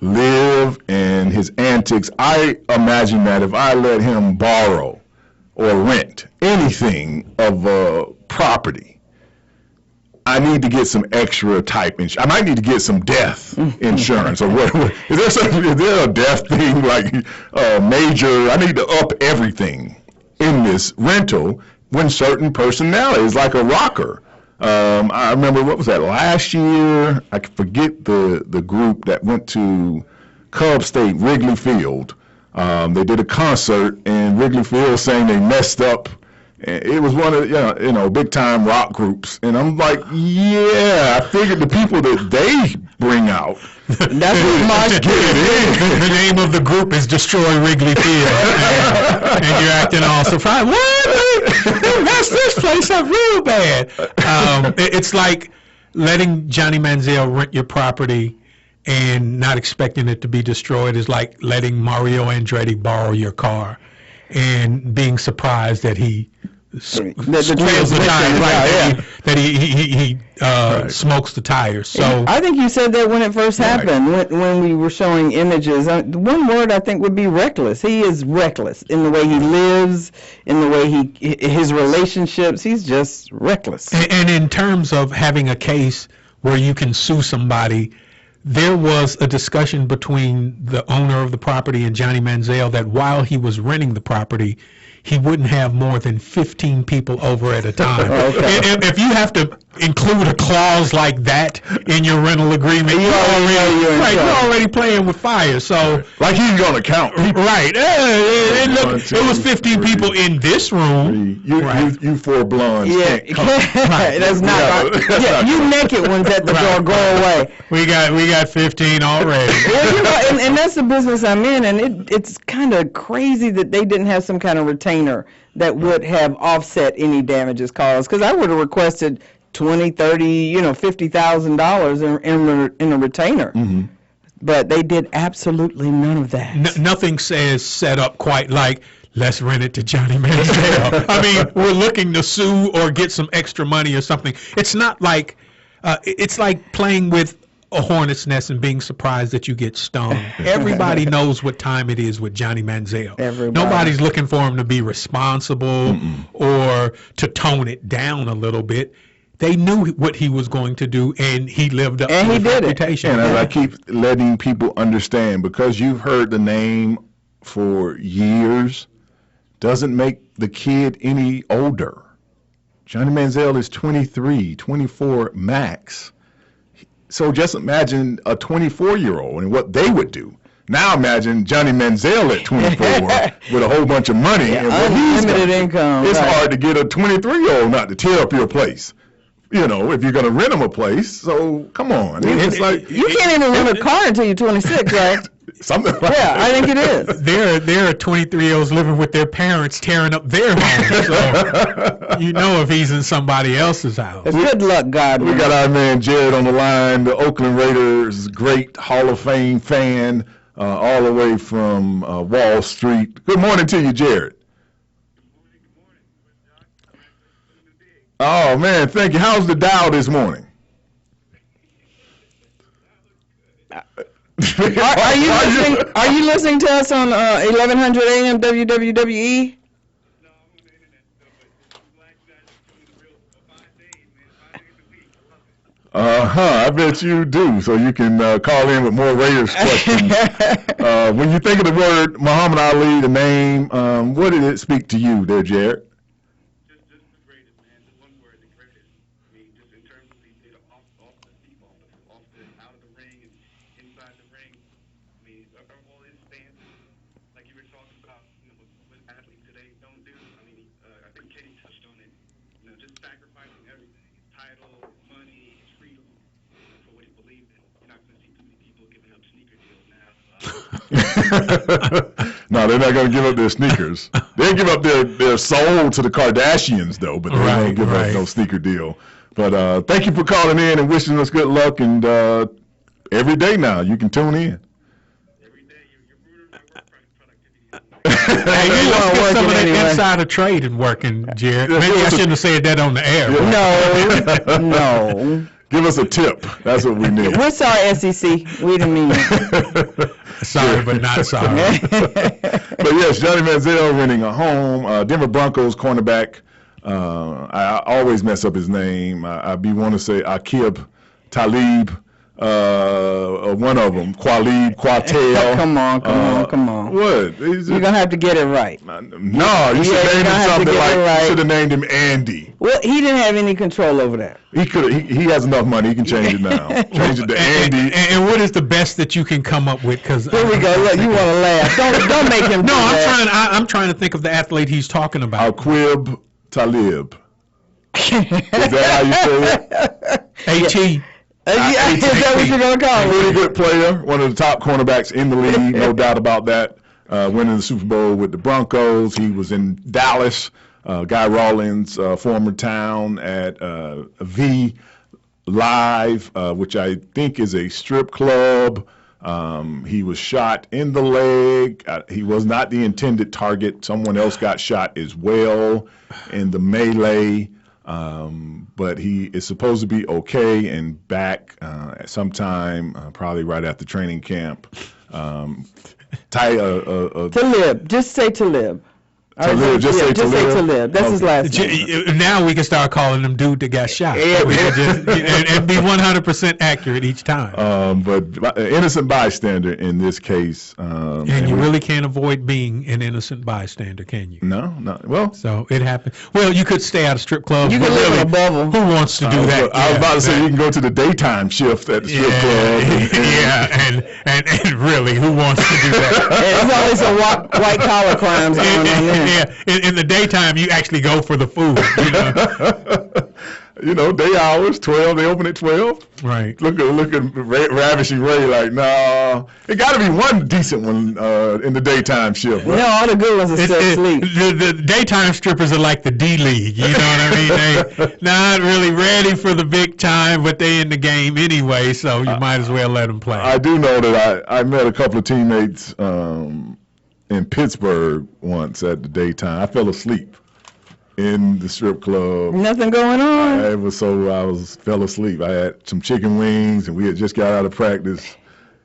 live and his antics, I imagine that if I let him borrow or rent anything of property, I need to get some extra type insurance. I might need to get some death insurance or what? Is there a death thing like major? I need to up everything in this rental when certain personnel is like a rocker. I remember, what was that, last year? I forget the group that went to Cub State, Wrigley Field. They did a concert in Wrigley Field saying they messed up. It was one of big time rock groups, and I'm like, yeah, I figured the people that they bring out. That's what Marsh did. The name of the group is Destroy Wrigley Field, and you're acting all surprised. What? They messed this place up real bad. It's like letting Johnny Manziel rent your property and not expecting it to be destroyed is like letting Mario Andretti borrow your car and being surprised that he squeals the tires, that he smokes the tires. So I think you said that when it first happened, when we were showing images. One word I think would be reckless. He is reckless in the way he lives, in the way his relationships. He's just reckless. And in terms of having a case where you can sue somebody, there was a discussion between the owner of the property and Johnny Manziel that while he was renting the property, he wouldn't have more than 15 people over at a time. If you have to include a clause like that in your rental agreement, you're already playing with fire. So like he's going to count people. Right. It was 15 people in this room. You four blondes can't come. That's not right. You naked ones at the door, go away. We got 15 already. Well, and that's the business I'm in, and it's kind of crazy that they didn't have some kind of retainer that would have offset any damages caused, because I would have requested $20, $30, $50,000 in a retainer. Mm-hmm. But they did absolutely none of that. Nothing says set up quite like, let's rent it to Johnny Manziel. I mean, we're looking to sue or get some extra money or something. It's not like, it's like playing with a hornet's nest and being surprised that you get stung. Everybody knows what time it is with Johnny Manziel. Nobody's looking for him to be responsible or to tone it down a little bit. They knew what he was going to do, and he lived up to his reputation. And as I keep letting people understand, because you've heard the name for years, doesn't make the kid any older. Johnny Manziel is 23, 24 max. So just imagine a 24-year-old and what they would do. Now imagine Johnny Manziel at 24 with a whole bunch of money and what unlimited income. It's hard to get a 23-year-old not to tear up your place. If you're going to rent them a place. So come on. It's like you can't even rent a car until you're 26, right? Something like that. I think it is. There are 23-year-olds living with their parents tearing up their homes. So if he's in somebody else's house. Good luck, God. We got our man Jared on the line, the Oakland Raiders great Hall of Fame fan, all the way from Wall Street. Good morning to you, Jared. Oh, man, thank you. How's the Dow this morning? Are you listening to us on 1100 AM WWWE? I bet you do. So you can call in with more Raiders questions. When you think of the word Muhammad Ali, the name, what did it speak to you there, Jared? Just the greatest, man. Just one word, the greatest. I mean, just in terms of off the deep, out of the ring and inside the ring. I mean, all his stances, like you were talking about, what athletes today don't do. I mean, I think Katie touched on it. Just sacrificing everything, his title, his money, his freedom, for what he believed in. You're not going to see too many people giving up sneaker deals now. No, they're not going to give up their sneakers. They'll give up their soul to the Kardashians, though, but they won't give up no sneaker deal. But thank you for calling in and wishing us good luck. And every day now, you can tune in. Every day, you're rooting for work productivity. Hey, weren't get some working of that anyway. insider trading working, Jared. Maybe I shouldn't have said that on the air. No. Give us a tip. That's what we need. We're sorry, SEC. We didn't mean it. Sorry, but not sorry. But yes, Johnny Manziel renting a home. Denver Broncos cornerback. I always mess up his name. I want to say Aqib Talib. One of them, Quatel. Come on. What? You're gonna have to get it right. No, you should Yeah, name you're gonna him have to something get like. it right. You should have named him Andy. Well, he didn't have any control over that. He could. He has enough money. He can change it now. Change it to Andy. And what is the best that you can come up with? Because Here we go. Look, you want to laugh? Don't make him. No, do I'm that. I'm trying to think of the athlete he's talking about. Aqib Talib. Is that how you say it? H.E. Yeah, is that what you're gonna call Really him? good player, one of the top cornerbacks in the league, no doubt about that. Winning the Super Bowl with the Broncos. He was in Dallas, Guy Rawlins' former town at V Live, which I think is a strip club. He was shot in the leg. He was not the intended target. Someone else got shot as well in the melee. But he is supposed to be okay and back sometime, probably right after training camp. Talib. Just say Talib. Talib, just say Talib. That's his last name. Now we can start calling him dude that got shot. Yeah. We can just, and be 100% accurate each time. But innocent bystander in this case. And you really can't avoid being an innocent bystander, can you? No. Well, So it happened. Well, you could stay out of strip clubs. You but can live in really, a bubble. Who wants to do that? I was about to say Yeah, you can go to the daytime shift at the strip club. and really, who wants to do that? There's always some white collar crimes going on there. In the daytime, you actually go for the food. Day hours, 12. They open at 12. Right. Look at Ravishing Ray like, no. It got to be one decent one in the daytime shift. Right? No, all the good ones are still asleep. The daytime strippers are like the D League. You know what I mean? They not really ready for the big time, but they in the game anyway. So you might as well let them play. I do know that I met a couple of teammates in Pittsburgh once at the daytime. I fell asleep in the strip club. Nothing going on. I fell asleep. I had some chicken wings, and we had just got out of practice.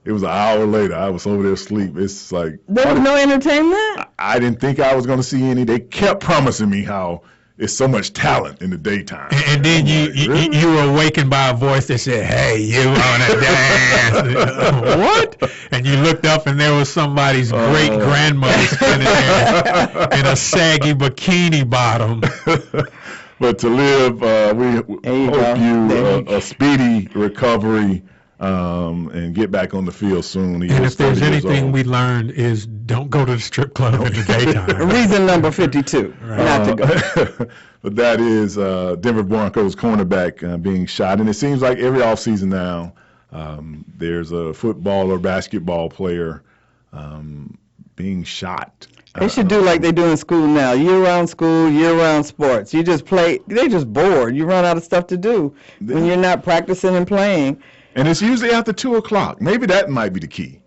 It was an hour later. I was over there asleep. It's like There was no entertainment? I didn't think I was going to see any. They kept promising me how it's so much talent in the daytime. And then you were awakened by a voice that said, "Hey, you wanna dance?" What? And you looked up, and there was somebody's great grandmother standing there in a saggy bikini bottom. But to live, we hope you a speedy recovery and get back on the field soon. And if there's anything we learned is don't go to the strip club in the daytime. Reason number 52, not to go. But that is Denver Broncos cornerback being shot. And it seems like every offseason now there's a football or basketball player being shot. They should do like they do in school now. Year-round school, year-round sports. You just play. They're just bored. You run out of stuff to do when you're not practicing and playing. And it's usually after 2 o'clock. Maybe that might be the key.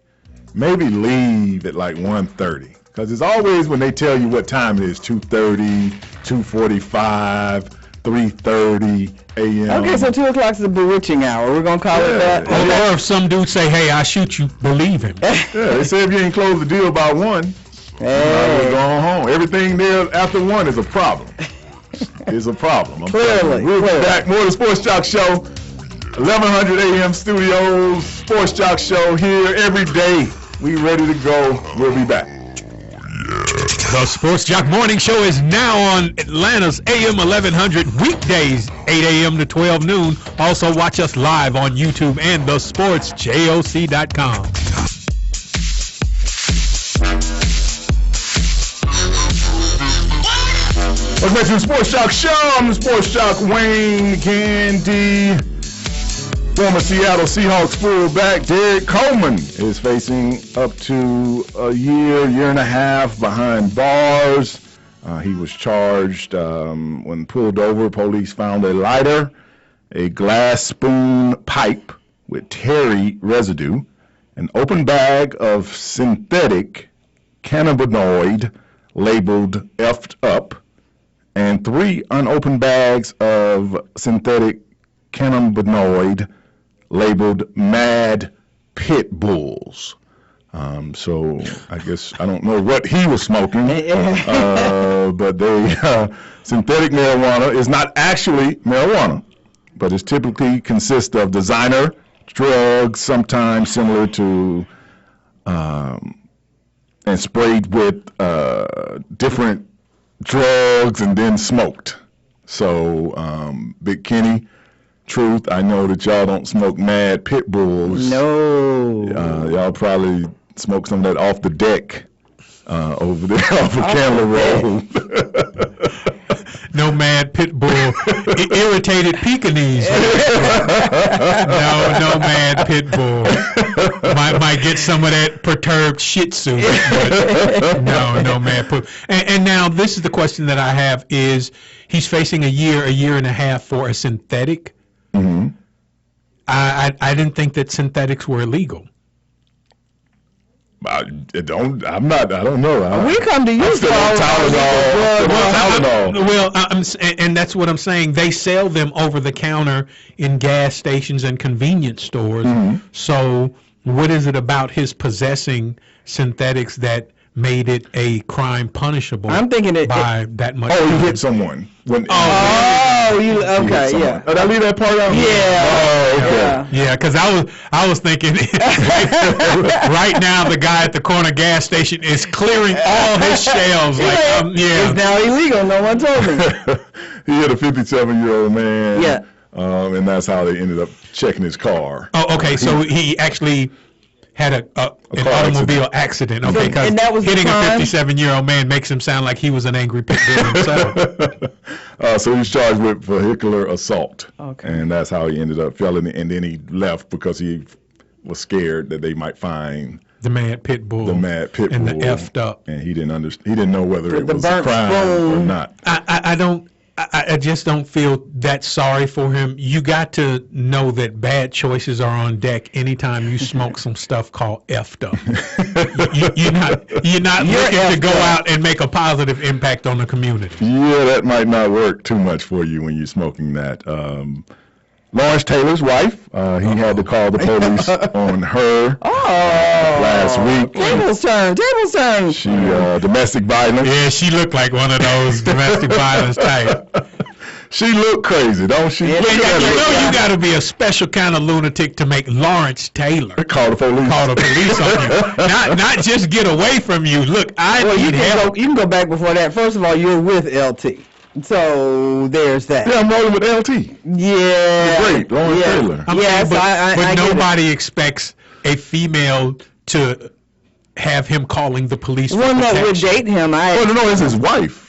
Maybe leave at like 1:30. Because it's always when they tell you what time it is, 2:30, 2:45, 3:30 a.m. Okay, so 2 o'clock is the bewitching hour. We're going to call it that. Or if some dude say, "Hey, I shoot you," believe him. Yeah, they say if you ain't closed the deal by 1, we're going home. Everything there after 1 is a problem. It's a problem. I'm Clearly. We'll be back. More of the Sports Joc Show. 1100 AM studios. Sports Joc Show here every day. We ready to go. We'll be back. The Sports Joc Morning Show is now on Atlanta's AM 1100 weekdays, 8 a.m. to 12 noon. Also watch us live on YouTube and thesportsjoc.com. Welcome back to the Sports Joc Show. I'm the Sports Joc Wayne Gandy. Former Seattle Seahawks fullback Derek Coleman is facing up to a year and a half behind bars. He was charged when pulled over. Police found a lighter, a glass spoon pipe with terry residue, an open bag of synthetic cannabinoid labeled effed up, and 3 unopened bags of synthetic cannabinoid labeled Mad Pit Bulls. So I guess I don't know what he was smoking, but synthetic marijuana is not actually marijuana, but it typically consists of designer drugs, sometimes similar to, and sprayed with different drugs and then smoked. So, Big Kenny, Truth, I know that y'all don't smoke Mad Pit Bulls. No. Y'all probably smoke some of that off the deck over there off of Candler Road. No Mad Pit Bull. Irritated Pekingese. No Mad Pit Bull. Might get some of that perturbed Shih Tzu. But no Mad Pit. And now this is the question that I have is he's facing a year and a half for a synthetic. Mm-hmm. I didn't think that synthetics were illegal. I don't know. We come to you for Well, and that's what I'm saying. They sell them over the counter in gas stations and convenience stores. Mm-hmm. So what is it about his possessing synthetics that made it a crime punishable I'm thinking by that much? Oh, you hit someone. Okay, yeah. Oh, did I leave that part out? Yeah. Oh, okay. Yeah, because I was thinking right now the guy at the corner gas station is clearing all his shelves. It's now illegal. No one told me. He hit a 57-year-old man. Yeah. And that's how they ended up checking his car. Oh, okay. So he actually had an automobile accident. Okay, because hitting a 57-year-old man makes him sound like he was an angry pit bull himself. So he's charged with vehicular assault. Okay. And that's how he ended up felony. And then he left because he was scared that they might find the Mad Pit Bull. And the effed up. And he didn't know whether it was a crime or not. I just don't feel that sorry for him. You got to know that bad choices are on deck anytime you smoke some stuff called effed up. You're not looking to go out and make a positive impact on the community. Yeah, that might not work too much for you when you're smoking that. Lawrence Taylor's wife, he had to call the police on her last week. Tables turn. She, domestic violence. Yeah, she looked like one of those domestic violence type. She looked crazy, don't she? Yeah, you got to be a special kind of lunatic to make Lawrence Taylor call the police on you. Not just get away from you. Look, need help. You can go back before that. First of all, you're with LT. So there's that. Yeah, I'm rolling with LT. Yeah. Great, Lawrence Taylor. But nobody expects a female to have him calling the police for protection. No, we'll date him. No, it's his wife.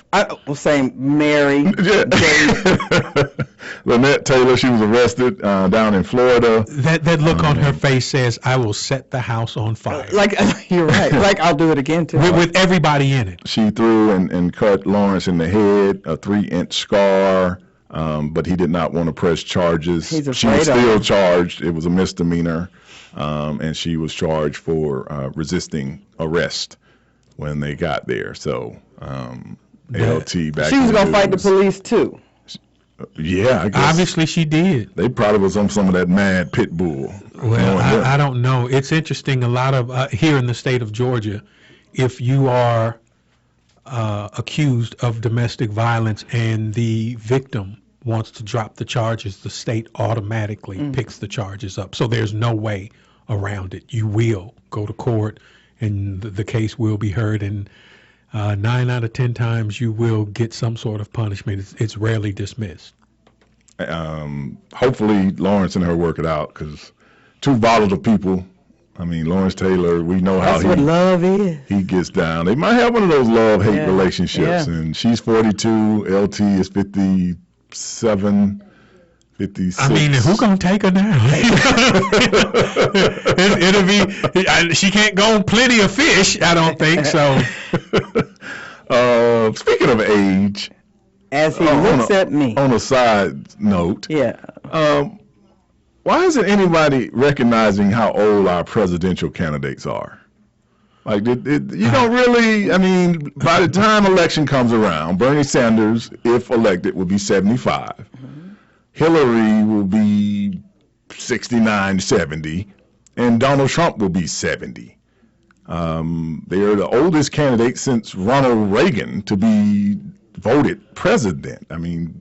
Saying Mary. Yeah. Lynette Taylor, she was arrested down in Florida. That look on her face says, "I will set the house on fire." You're right. I'll do it again too. With everybody in it. She threw and cut Lawrence in the head, a 3-inch scar, but he did not want to press charges. He's afraid she was still charged. It was a misdemeanor, and she was charged for resisting arrest when they got there. So. LT back. She was gonna fight the police too. Yeah, I guess. Obviously, she did. They probably was on some of that Mad Pit Bull. Well, I don't know. It's interesting. A lot of here in the state of Georgia, if you are accused of domestic violence and the victim wants to drop the charges, the state automatically picks the charges up. So there's no way around it. You will go to court, and the case will be heard. And 9 out of 10 times you will get some sort of punishment. It's rarely dismissed. Hopefully Lawrence and her work it out, because two volatile people. I mean, Lawrence Taylor, we know how what love is. He gets down. They might have one of those love-hate relationships. And she's 42, LT is 57, 56. I mean, who gonna take her now? It'll be. She can't go on Plenty of Fish. I don't think so. Speaking of age, as he looks at me. On a side note, why isn't anybody recognizing how old our presidential candidates are? Like, you don't really, I mean, by the time election comes around, Bernie Sanders, if elected, will be 75. Mm-hmm. Hillary will be 69, 70, and Donald Trump will be 70. They are the oldest candidate since Ronald Reagan to be voted president. I mean,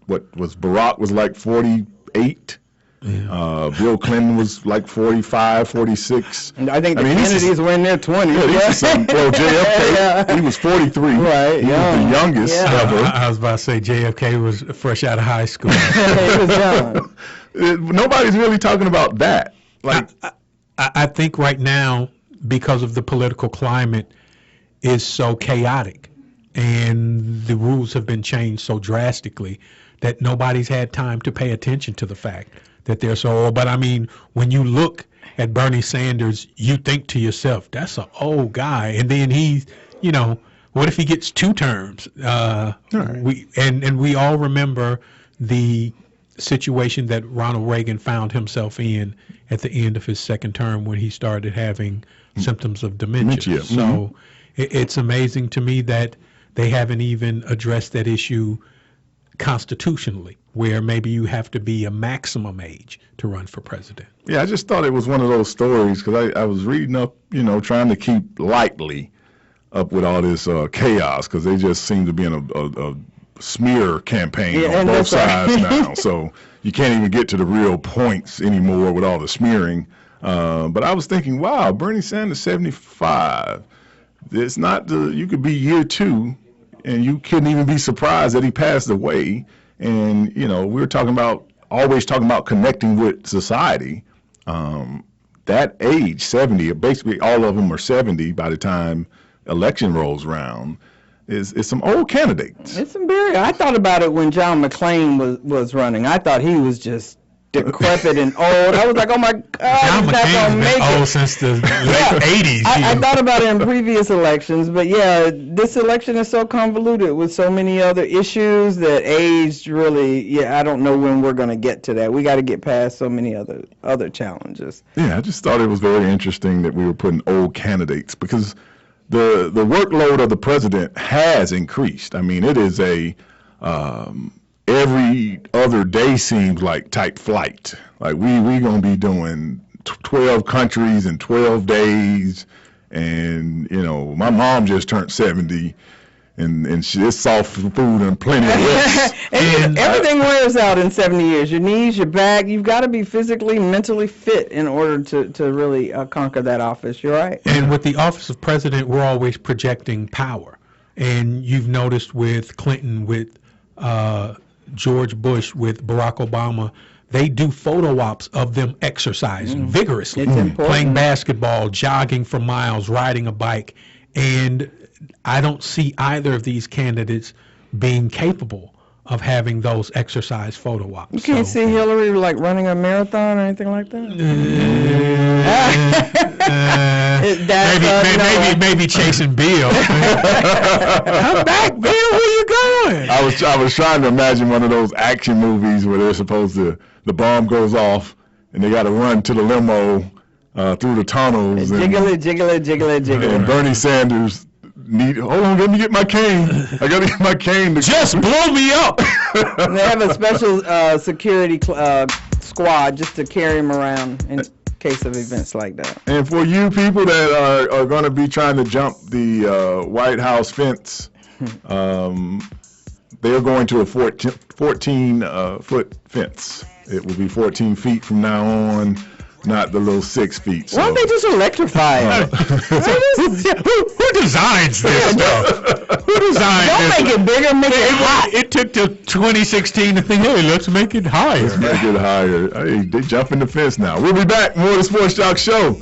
Barack was like 48. Yeah. Bill Clinton was like 45, 46. And I think the Kennedys were in their 20s. Well, JFK, he was 43. Right, he was the youngest ever. I was about to say JFK was fresh out of high school. He was young. Nobody's really talking about that. Like, I think right now, because of the political climate, is so chaotic, and the rules have been changed so drastically that nobody's had time to pay attention to the fact that they're so old. But I mean, when you look at Bernie Sanders, you think to yourself, that's an old guy. And then he's, what if he gets 2 terms? Right. We all remember the situation that Ronald Reagan found himself in at the end of his 2nd term when he started having symptoms of dementia. So it's amazing to me that they haven't even addressed that issue constitutionally, where maybe you have to be a maximum age to run for president. Yeah, I just thought it was one of those stories because I was reading up, trying to keep lightly up with all this chaos because they just seem to be in a smear campaign on both sides now. So you can't even get to the real points anymore with all the smearing. But I was thinking, wow, Bernie Sanders 75. It's not you could be year 2. And you couldn't even be surprised that he passed away. And, we were always talking about connecting with society. That age, 70, basically all of them are 70 by the time election rolls around, is some old candidates. It's some I thought about it when John McClane was running. I thought he was just decrepit and old. I was like, oh my God, John he's not McCain's gonna make been it. old since the late 80s. I thought about it in previous elections, but yeah, this election is so convoluted with so many other issues that age really, I don't know when we're going to get to that. We got to get past so many other challenges. Yeah, I just thought it was very interesting that we were putting old candidates because the workload of the president has increased. I mean, it is every other day seems like type flight. Like we gonna be doing 12 countries in 12 days, and my mom just turned 70, and it's soft food and plenty of rest. and everything wears out in 70 years. Your knees, your back. You've got to be physically, mentally fit in order to really conquer that office. You're right. And with the office of president, we're always projecting power, and you've noticed with Clinton, with George Bush, with Barack Obama, they do photo ops of them exercising vigorously, playing basketball, jogging for miles, riding a bike. And I don't see either of these candidates being capable of having those exercise photo ops. You can't see Hillary like running a marathon or anything like that? Maybe chasing Bill. Come back, Bill, where you going? I was trying to imagine one of those action movies where they're supposed to, the bomb goes off and they got to run to the limo through the tunnels. Jiggle it. And Bernie Sanders hold on, let me get my cane. I got to get my cane. Just blow me up. They have a special security squad just to carry him around in case of events like that. And for you people that are going to be trying to jump the White House fence, they're going to a 14-foot fence. It will be 14 feet from now on, not the little 6 feet. So. Why don't they just electrify it? Who designs this stuff? Who designed Don't this? make it bigger, make it hot. It took till 2016 to think, hey, let's make it higher. Let's make it higher. Hey, they jumping the fence now. We'll be back. More of the Sports Joc Show.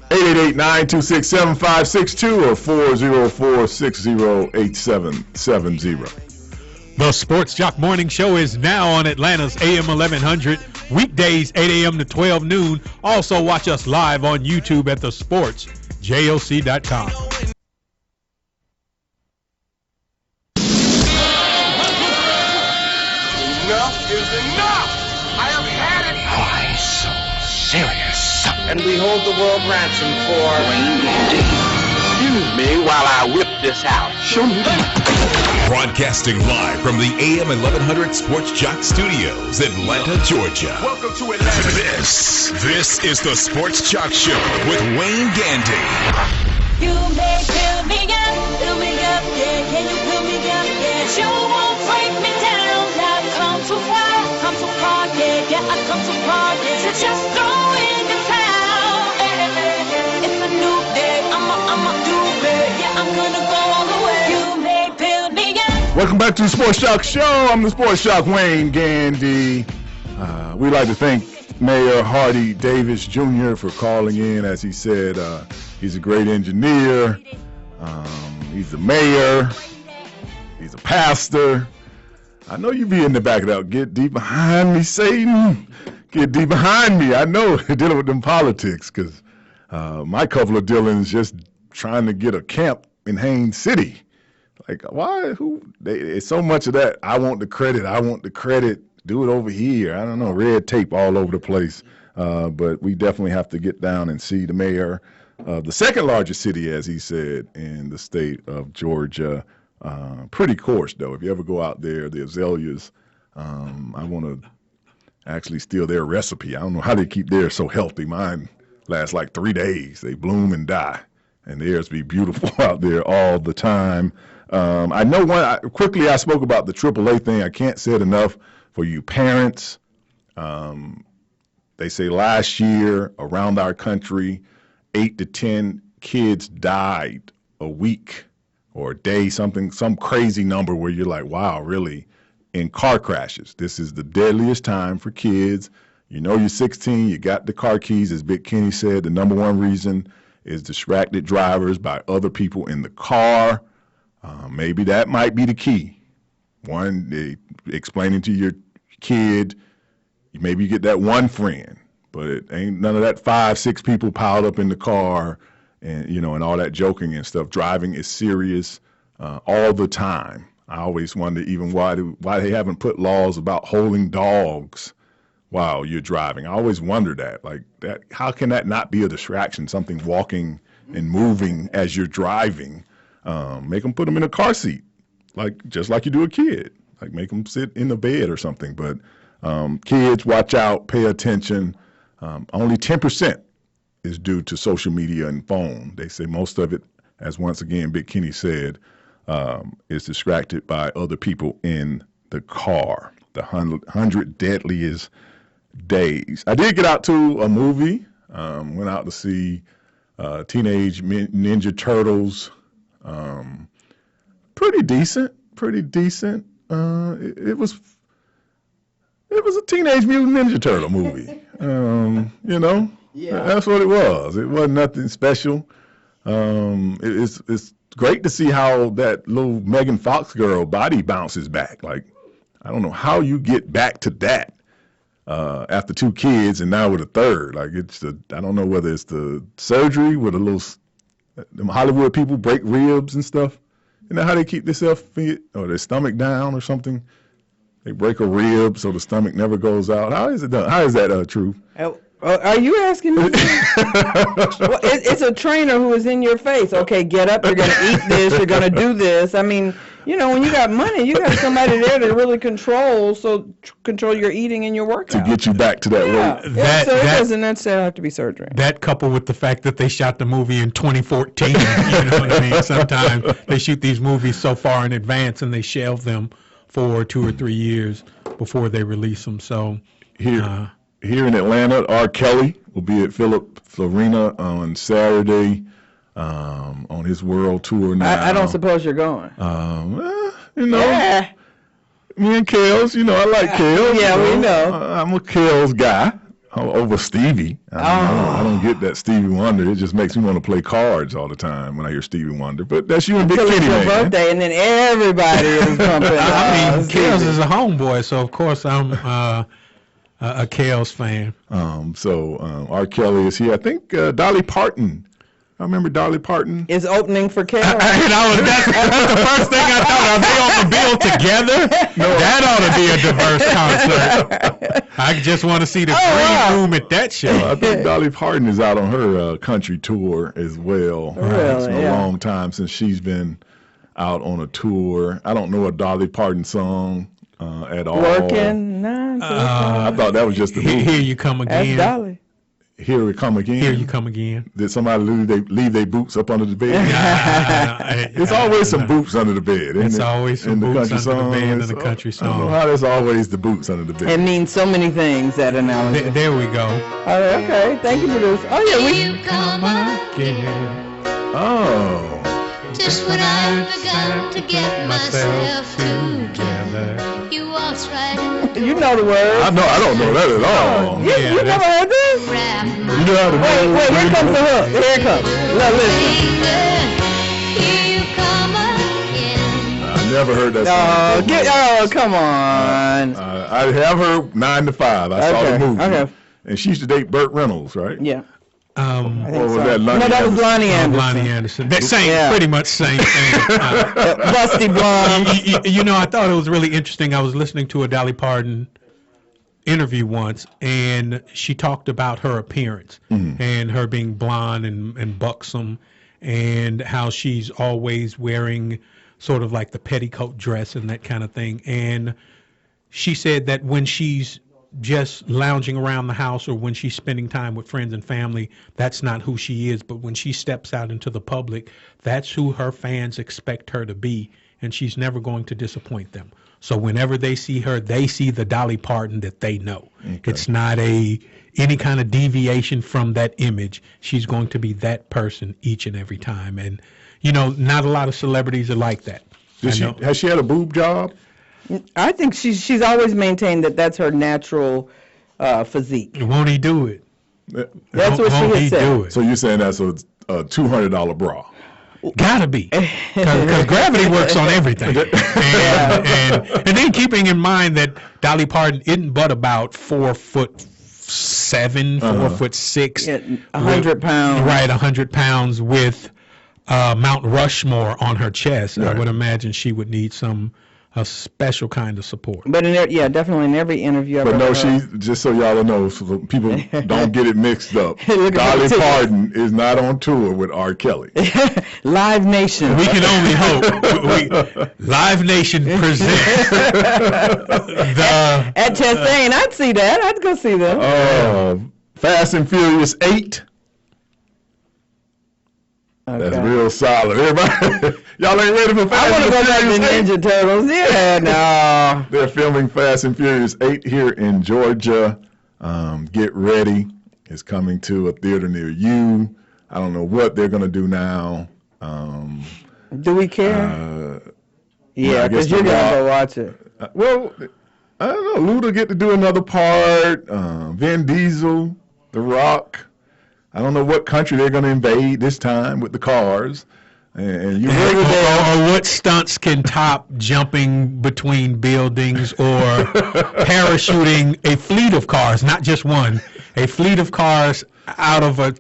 888-926-7562 or 404-608-770. The Sports Joc Morning Show is now on Atlanta's AM 1100, weekdays 8 a.m. to 12 noon. Also watch us live on YouTube at thesportsjoc.com. Enough is enough! I have had it! Why so serious? And we hold the world ransom for Wayne Gandy. Excuse me while I whip this out. Show me that. Broadcasting live from the AM 1100 Sports Joc Studios, Atlanta, Georgia. Welcome to Atlanta. This is the Sports Joc Show with Wayne Gandy. You may fill me up, yeah. Can you fill me up, yeah? You won't break me down. I've come too far, yeah. I come too far, yeah. So just throw in the towel. It's a new day, I'm a new day. Yeah, I'm gonna go all the way. You may fill me up. Welcome back to the Sports Joc Show. I'm the Sports Joc, Wayne Gandy. We'd like to thank Mayor Hardy Davis Jr. for calling in. As he said, he's a great engineer. He's a mayor. He's a pastor. I know you be in the back of that. Get deep behind me, Satan. Get deep behind me. I know dealing with them politics, because my couple of dealings just trying to get a camp in Haines City. Like, why? It's so much of that. I want the credit. Do it over here. I don't know. Red tape all over the place. But we definitely have to get down and see the mayor of the second largest city, as he said, in the state of Georgia. Pretty coarse, though. If you ever go out there, the azaleas, I want to actually steal their recipe. I don't know how they keep theirs so healthy. Mine lasts like 3 days. They bloom and die. And theirs be beautiful out there all the time. I know quickly I spoke about the AAA thing. I can't say it enough for you parents. They say last year around our country, 8 to 10 kids died a week or a day, some crazy number where you're like, wow, really, in car crashes. This is the deadliest time for kids. You know you're 16, you got the car keys. As Big Kenny said, the number one reason is distracted drivers by other people in the car. Maybe that might be the key. One, explaining to your kid, maybe you get that one friend, but it ain't none of that 5, 6 people piled up in the car and, and all that joking and stuff. Driving is serious all the time. I always wonder even why they haven't put laws about holding dogs while you're driving. I always wonder that. Like, that, how can that not be a distraction, something walking and moving as you're driving? Make them put them in a car seat, just like you do a kid. Like, make them sit in the bed or something. But kids, watch out, pay attention. Only 10% is due to social media and phone. They say most of it, as once again Big Kenny said, is distracted by other people in the car. The 100 deadliest days. I did get out to a movie. Went out to see Teenage Ninja Turtles. Pretty decent. It was a Teenage Mutant Ninja Turtle movie. Yeah. That's what it was. It wasn't nothing special. It's great to see how that little Megan Fox girl body bounces back. Like, I don't know how you get back to that after 2 kids and now with a third. Like, I don't know whether it's the surgery with them Hollywood people break ribs and stuff. You know how they keep themselves fit or their stomach down or something? They break a rib so the stomach never goes out. How is it done? How is that true? Are you asking me? Well, it's a trainer who is in your face. Okay, get up. You're going to eat this. You're going to do this. I mean, when you got money, you got somebody there to really control your eating and your workout. To get you back to that weight. So it doesn't necessarily have to be surgery. That coupled with the fact that they shot the movie in 2014, you know what I mean? Sometimes they shoot these movies so far in advance and they shelve them for 2 or 3 years before they release them. So here in Atlanta, R. Kelly will be at Philip Arena on Saturday on his world tour now. I don't suppose you're going. Yeah. Me and Kels, I like Kels. Yeah, we know. I'm a Kels guy over Stevie. I don't get that Stevie Wonder. It just makes me want to play cards all the time when I hear Stevie Wonder. But that's you and Big Kenny, man. It's your birthday, and then everybody is pumping. Kels is a homeboy, so of course I'm a Kels fan. R. Kelly is here. I think Dolly Parton. I remember Dolly Parton is opening for Kels. That's the first thing I thought. Are they on the bill together? No. That ought to be a diverse concert. I just want to see the green room at that show. I think Dolly Parton is out on her country tour as well. Really? It's been a long time since she's been out on a tour. I don't know a Dolly Parton song at all. Working 9 to 5. I thought that was just the movie. Here you come again. That's Dolly. Here we come again. Here you come again. Did somebody leave their boots up under the bed? There's always some boots under the bed. It's always some boots under the bed in the country I don't know song. how there's always the boots under the bed. It means so many things, that analogy. There we go. Okay, thank you, producer. Oh, yeah, Here you come Again. Oh. just when I've begun to get myself together. You waltz right in. you know the words. I don't know that at all. You never heard this? Wrap my You know how to Wait, here comes the hook. Here it comes. Look, listen. finger. Here you come again. I never heard that song. Come on. I have her 9 to 5. I saw the movie. Okay. And she used to date Burt Reynolds, right? Yeah. Or was so. that Lonnie No, that was Anderson? Lonnie Anderson. Lonnie Anderson. That same, pretty much same thing. Busty Blonde. You know, I thought it was really interesting. I was listening to a Dolly Parton interview once, and she talked about her appearance and her being blonde and buxom, and how she's always wearing sort of like the petticoat dress and that kind of thing. And she said that when she's just lounging around the house or when she's spending time with friends and family, that's not who she is. But when she steps out into the public, that's who her fans expect her to be, and she's never going to disappoint them. So whenever they see her, they see the Dolly Parton that they know. Okay. It's not any kind of deviation from that image. She's going to be that person each and every time. And, you know, not a lot of celebrities are like that. Has she had a boob job? I think she's always maintained that that's her natural physique. Won't he do it? That's what she has said. So you're saying that's a $200 bra? Gotta be, because gravity works on everything. And then keeping in mind that Dolly Parton isn't but about 4'7", 4'6", 100 pounds. Right, 100 pounds with Mount Rushmore on her chest. Right. I would imagine she would need a special kind of support. But definitely in every interview I've But ever no, heard. she, just so y'all know, so people don't get it mixed up. Dolly Parton is not on tour with R. Kelly. Live Nation. We can only hope. Live Nation presents at Chastain. I'd see that. I'd go see them. Fast and Furious 8. Okay. That's real solid. Everybody, y'all ain't ready for Fast and Furious 8? I want to go back to Ninja Turtles. Yeah, no. They're filming Fast and Furious 8 here in Georgia. Get ready. It's coming to a theater near you. I don't know what they're going to do now. Do we care? Yeah, because you're going to go watch it. Well, I don't know. Luda get to do another part. Vin Diesel, The Rock. I don't know what country they're going to invade this time with the cars. And you or what stunts can top jumping between buildings or parachuting a fleet of cars, not just one, a fleet of cars out of a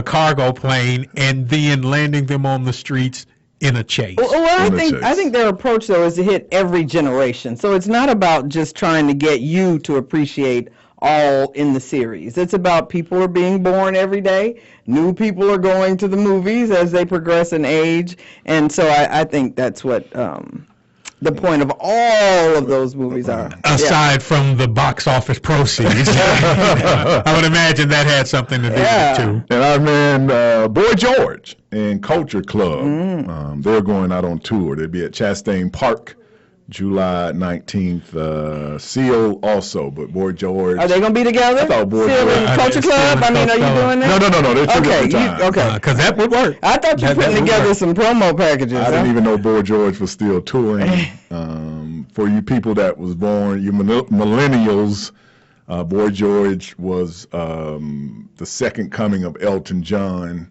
cargo plane and then landing them on the streets in a chase. Well, I think their approach, though, is to hit every generation. So it's not about just trying to get you to appreciate all in the series. It's about people are being born every day. New people are going to the movies as they progress in age. And so I think that's what the point of all of those movies are. Aside from the box office proceeds. I would imagine that had something to do with it, too. And our man, Boy George and Culture Club, they're going out on tour. They'll be at Chastain Park July 19th. Seal also, but Boy George. Are they going to be together? I thought Boy Seal and Culture Club? I mean, are you doing that? No. They're two different times. Okay. Because that would work. I thought you were putting together some promo packages. I didn't even know Boy George was still touring. For you people that was born, you millennials, Boy George was the second coming of Elton John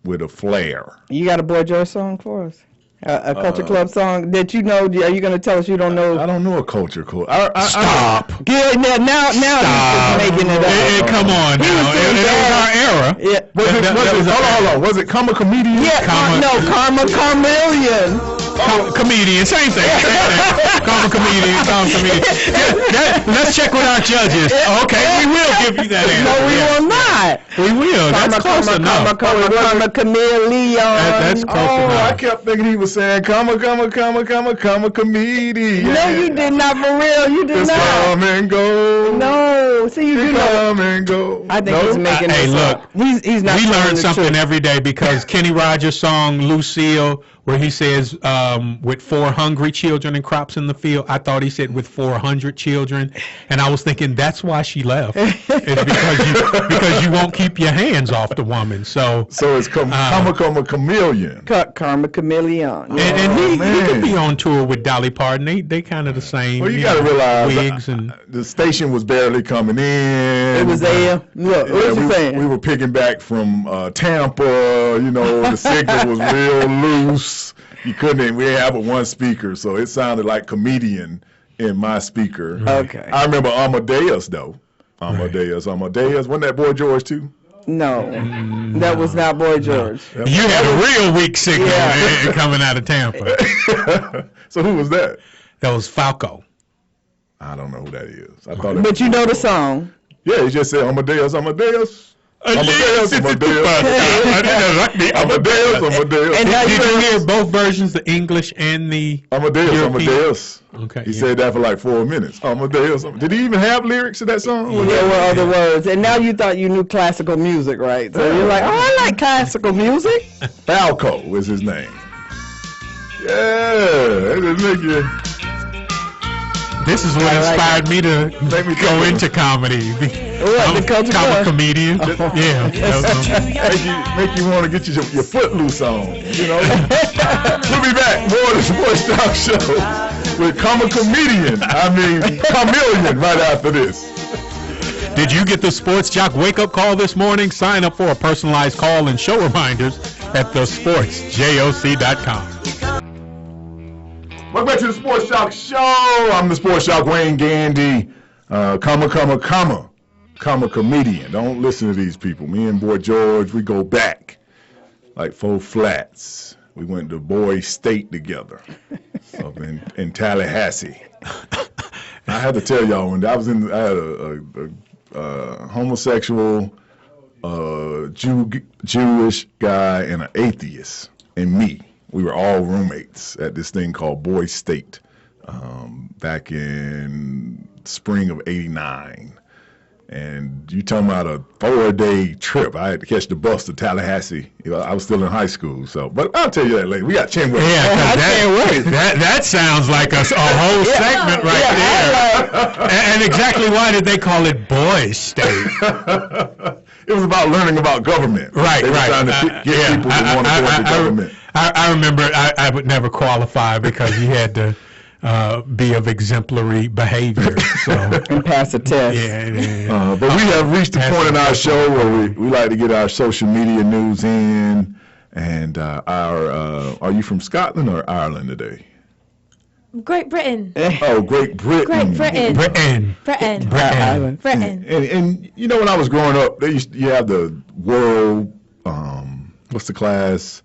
with a flair. You got a Boy George song for us? A Culture Club song that you know? Are you going to tell us you don't know? I don't know a Culture Club. Stop. Yeah, now he's just making it up. Come on now. It was our era. Yeah. Hold on. Was it Karma Comedian? Yeah. Karma Chameleon. Comedian, same thing. Karma comedian, karma comedian. Let's check with our judges. Okay, we will give you that answer. No, we will not. We will. That's close enough. Karma chameleon. That's close enough. I kept thinking he was saying, comma, comedian. No, you did not, for real. You did Just not. come and go. No, see, you do know. Come and go. I think he's making Hey, this look, up. He's not we telling learn the something truth. every day because Kenny Rogers' song "Lucille," where he says, "With 4 hungry children and crops in the field," I thought he said with 400 children, and I was thinking that's why she left. It's because you won't keep your hands off the woman. So it's comma, chameleon. Karma chameleon. and he man. could be on tour with Dolly Parton. They kind of the same. Well, you got to realize wigs and the station was barely coming in. It was there. Look, what you saying? We were picking back from Tampa. You know, the signal was real loose. You couldn't. We didn't have but one speaker, so it sounded like comedian in my speaker. Okay. I remember Amadeus though. Amadeus. Wasn't that Boy George too? No, that was not Boy George. you had a real weak signal coming out of Tampa. So who was that? That was Falco. I don't know who that is. I thought. But you know the song. Yeah, he just said Amadeus. Amadeus. And now Did you hear both versions, the English and the Amadeus. Okay. He said that for like 4 minutes. Amadeus. Did he even have lyrics to that song? There were other words. And now you thought you knew classical music, right? So you're like, oh, I like classical music. Falco is his name. Yeah, it just make you. This is what inspired me to go into comedy. I'm a comedian. Yeah. Make you want to get your foot loose on, you know. We'll be back. More of the Sports Joc Show with chameleon right after this. Did you get the Sports Joc wake-up call this morning? Sign up for a personalized call and show reminders at thesportsjoc.com. Welcome back to the Sports Joc Show. I'm the Sports Joc Wayne Gandy. Comedian. Don't listen to these people. Me and Boy George, we go back like 4 flats. We went to Boy State together up in Tallahassee. I had to tell y'all, when I was I had a homosexual, Jewish guy and an atheist and me. We were all roommates at this thing called Boy State back in spring of '89. And you talking about a 4-day trip. I had to catch the bus to Tallahassee. You know, I was still in high school. But I'll tell you that later. We got 10 minutes. Yeah, that sounds like a whole segment right there. And exactly why did they call it Boy State? It was about learning about government. Right, they were trying to get people to want to go into government. I remember I would never qualify because you had to be of exemplary behavior. So. And pass the test. Yeah. But we have reached the point in our show where we like to get our social media news in. And are you from Scotland or Ireland today? Great Britain. Oh, Great Britain. Great Britain. Britain. And you know, when I was growing up, you have the world, what's the class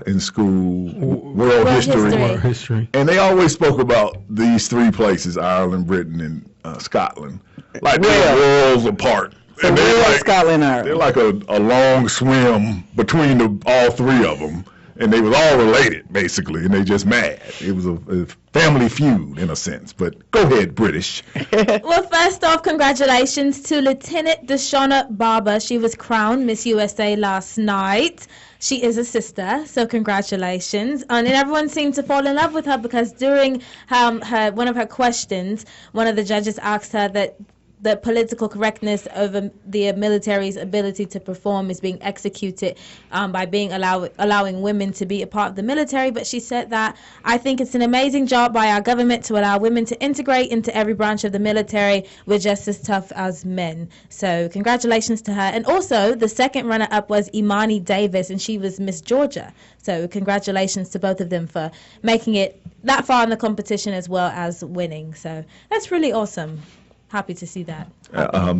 in school? World history. And they always spoke about these 3 places, Ireland, Britain, and Scotland. Like they're worlds apart. So and we're like, Scotland, Ireland. They're like a long swim between all 3 of them. And they was all related, basically, and they just mad. It was a family feud, in a sense. But go ahead, British. Well, first off, congratulations to Lieutenant Deshauna Barber. She was crowned Miss USA last night. She is a sister, so congratulations. And everyone seemed to fall in love with her because during one of her questions, one of the judges asked her that the political correctness over the military's ability to perform is being executed by being allowing women to be a part of the military. But she said that, I think it's an amazing job by our government to allow women to integrate into every branch of the military. We're just as tough as men. So congratulations to her. And also, the second runner-up was Imani Davis, and she was Miss Georgia. So congratulations to both of them for making it that far in the competition as well as winning. So that's really awesome. Happy to see that.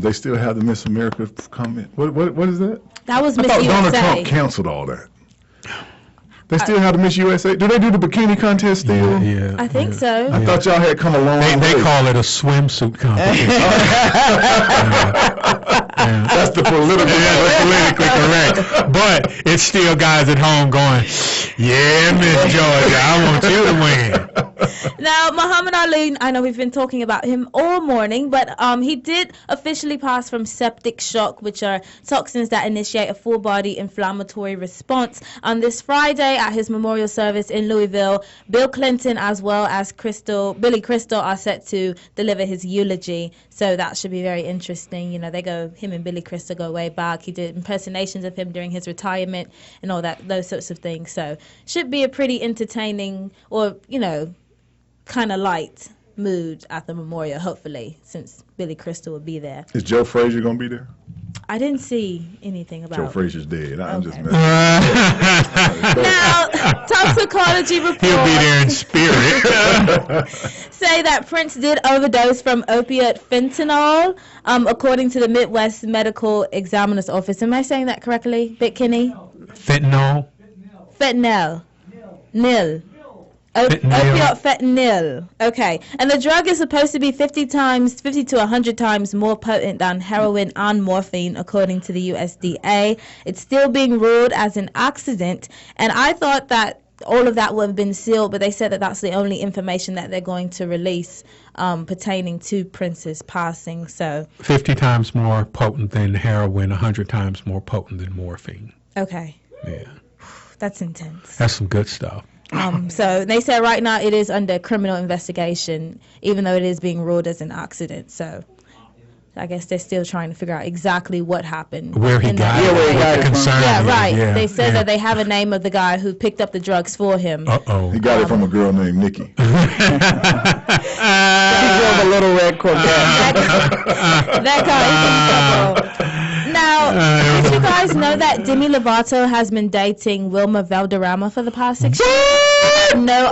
They still have the Miss America comment. What is that? That was I Miss thought USA. Donald Trump canceled all that. They still have the Miss USA. Do they do the bikini contest still? Yeah. I think so. I thought y'all had come a long way. They call it a swimsuit competition. That's the political. Politically correct. But it's still guys at home going, yeah, Miss Georgia, I want you to win. Now, Muhammad Ali, I know we've been talking about him all morning, but he did officially pass from septic shock, which are toxins that initiate a full-body inflammatory response. On this Friday, at his memorial service in Louisville, Bill Clinton as well as Billy Crystal are set to deliver his eulogy. So that should be very interesting. You know, him and Billy Crystal go way back. He did impersonations of him during his retirement and all that, those sorts of things. So should be a pretty entertaining or, kind of light mood at the memorial, hopefully, since Billy Crystal will be there. Is Joe Frazier going to be there? I didn't see anything about Joe Frazier's dead. I'm just messing. Now, toxicology reports He'll be there in spirit. say that Prince did overdose from opiate fentanyl, according to the Midwest Medical Examiner's Office. Am I saying that correctly, Bitkinney? Fentanyl. Fentanyl. Nil. Opiate fentanyl. Okay. And the drug is supposed to be 50 to 100 times more potent than heroin and morphine, according to the USDA. It's still being ruled as an accident. And I thought that all of that would have been sealed, but they said that that's the only information that they're going to release pertaining to Prince's passing. So 50 times more potent than heroin, 100 times more potent than morphine. Okay. Yeah. That's intense. That's some good stuff. So they said right now it is under criminal investigation, even though it is being ruled as an accident. So I guess they're still trying to figure out exactly what happened. Where he got it. where he got it from. Yeah, right. Yeah, they said that they have a name of the guy who picked up the drugs for him. Uh-oh. He got it from a girl named Nikki. He drove a little red Corvette. That guy is in trouble. Now, did you guys know that Demi Lovato has been dating Wilmer Valderrama for the past 6 years? No.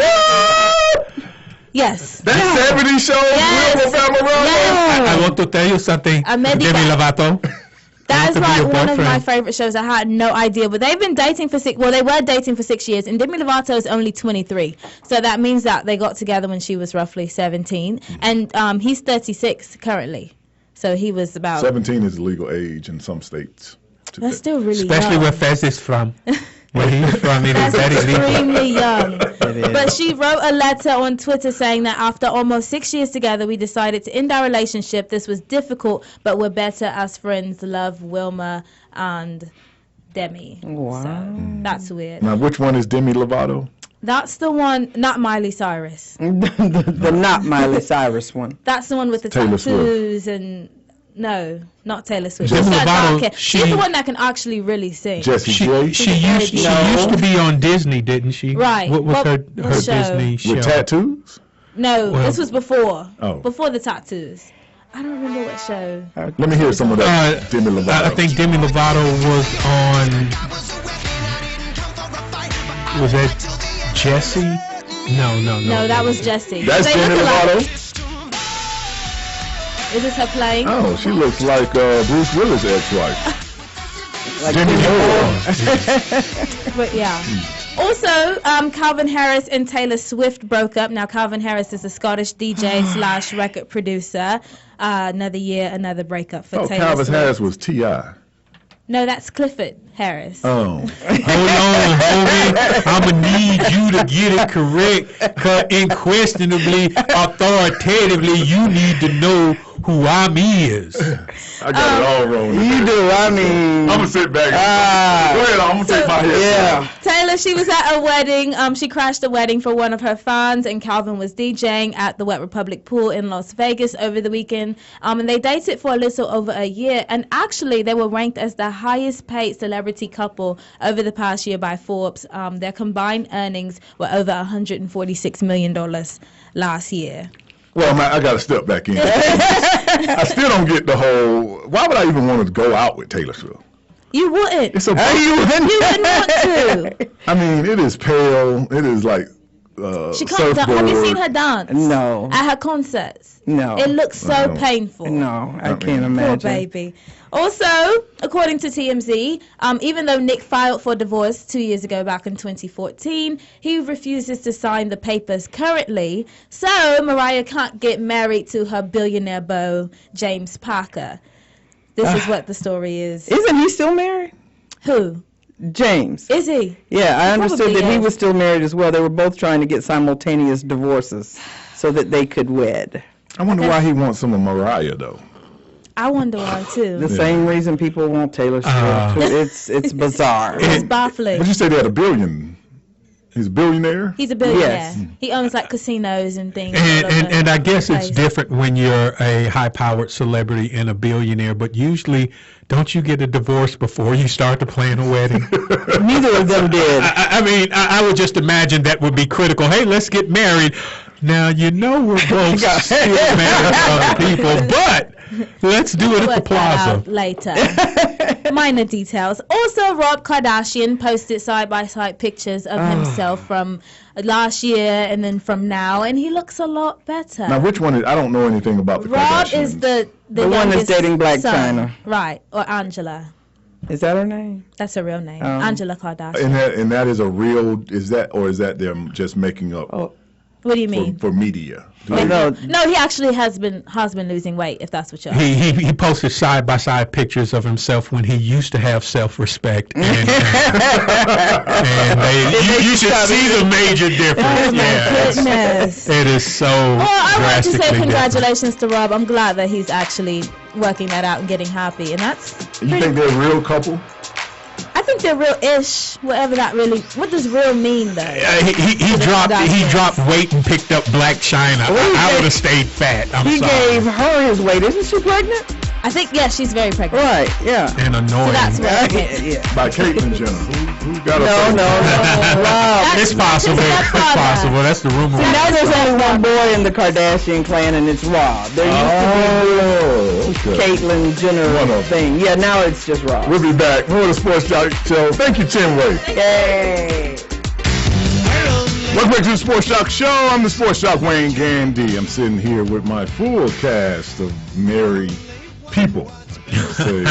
Yes. That 70 show, Wilmer Valderrama? Yes. I want to tell you something, America. Demi Lovato. That is to be like your one of my boyfriend. favorite shows. I had no idea, but they've been dating for they were dating for 6 years, and Demi Lovato is only 23. So that means that they got together when she was roughly 17, and he's 36 currently. So he was about 17 is the legal age in some states. That's still really Especially young. where Fez is from. Where he's from, it is That's very legal. extremely young. is. But she wrote a letter on Twitter saying that after almost 6 years together, we decided to end our relationship. This was difficult, but we're better as friends. Love, Wilmer and Demi. Wow. So that's weird. Now, which one is Demi Lovato? That's the one, not Miley Cyrus. the not Miley Cyrus one. That's the one with the Taylor tattoos and no, not Taylor Swift. Demi She's got Lovato, dark hair. she- She's the one that can actually really sing. Jessie She J? used to be on Disney, didn't she? Right. What was What- her what show? Disney show? With tattoos? No, Well- this was before. Oh. Before the tattoos. I don't remember what show. Let me hear some of that Demi Lovato. I think Demi Lovato was on. Was that Jessie? No. No, that was Jessie. That's They Demi look alike. Lovato? Is this her playing? Oh, she looks like Bruce Willis' ex-wife. Like Demi Moore. But yeah. Also, Calvin Harris and Taylor Swift broke up. Now, Calvin Harris is a Scottish DJ / record producer. Another year, another breakup for Oh, Taylor Calvin Swift. Harris was T.I. No, that's Clifford Harris. Oh. Hold on, homie. I'm going to need you to get it correct. 'Cause unquestionably, authoritatively, you need to know who I'm is. I got it all wrong. You do, I mean. I'm going to sit back. Go ahead, I'm going to take my head. Yeah. Taylor, she was at a wedding. She crashed a wedding for one of her fans, and Calvin was DJing at the Wet Republic Pool in Las Vegas over the weekend. And they dated for a little over a year. And actually, they were ranked as the highest paid celebrity couple over the past year by Forbes. Their combined earnings were over $146 million last year. Well, man, I got to step back in. I still don't get the whole. Why would I even want to go out with Taylor Swift? You wouldn't. It's a. You wouldn't want to. I mean, it is pale. It is like She can't dance. Have you seen her dance? No. At her concerts? No. It looks so painful. No, I can't imagine. Poor baby. Also, according to TMZ, even though Nick filed for divorce 2 years ago, back in 2014, he refuses to sign the papers currently. So Mariah can't get married to her billionaire beau, James Parker. This is what the story is. Isn't he still married? Who? James. Is he? Yeah, I understood that he is. was still married as well. They were both trying to get simultaneous divorces so that they could wed. I wonder why he wants some of Mariah, though. I wonder why, too. The same reason people want Taylor Swift. It's bizarre. It's baffling. But you say they had $1 billion. He's a billionaire? He's a billionaire. Yes. He owns like casinos and things. And I guess it's different when you're a high-powered celebrity and a billionaire, but usually don't you get a divorce before you start to plan a wedding? Neither of them did. I mean, I would just imagine that would be critical. Hey, let's get married. Now, you know we're both still married to other people, but let's do it at the plaza. Later. Minor details. Also, Rob Kardashian posted side-by-side pictures of himself from last year and then from now, and he looks a lot better. Now, which one is, I don't know anything about the Rob Kardashians. is the one that's dating Black son. China. Right, or Angela. Is that her name? That's her real name. Angela Kardashian. And that is a real, is that them just making up What do you mean? for media? No, he actually has been losing weight, if that's what you're He posted side-by-side pictures of himself when he used to have self-respect. And you should see the major difference. Oh, my goodness. It is so I want to say drastically congratulations to Rob. I'm glad that he's actually working that out and getting happy. And that's You think they're a real couple? I think they're real-ish, whatever that really. What does real mean, though? He dropped weight and picked up Black China. I would have stayed fat. He gave her his weight. Isn't she pregnant? I think, yeah, she's very pregnant. Right, yeah. And annoying. So that's what it is. Yeah. By Caitlyn Jenner. Who got her No. Rob. It's possible. It's possible. That's the rumor. See, now there's only one boy in the Kardashian clan, and it's Rob. There used to be Caitlyn Jenner thing. Yeah, now it's just Rob. We'll be back. More of the Sports Joc Show. Thank you, Chinway. Yay. Welcome back to the Sports Joc Show. I'm the Sports Joc Wayne Gandy. I'm sitting here with my full cast of merry people. The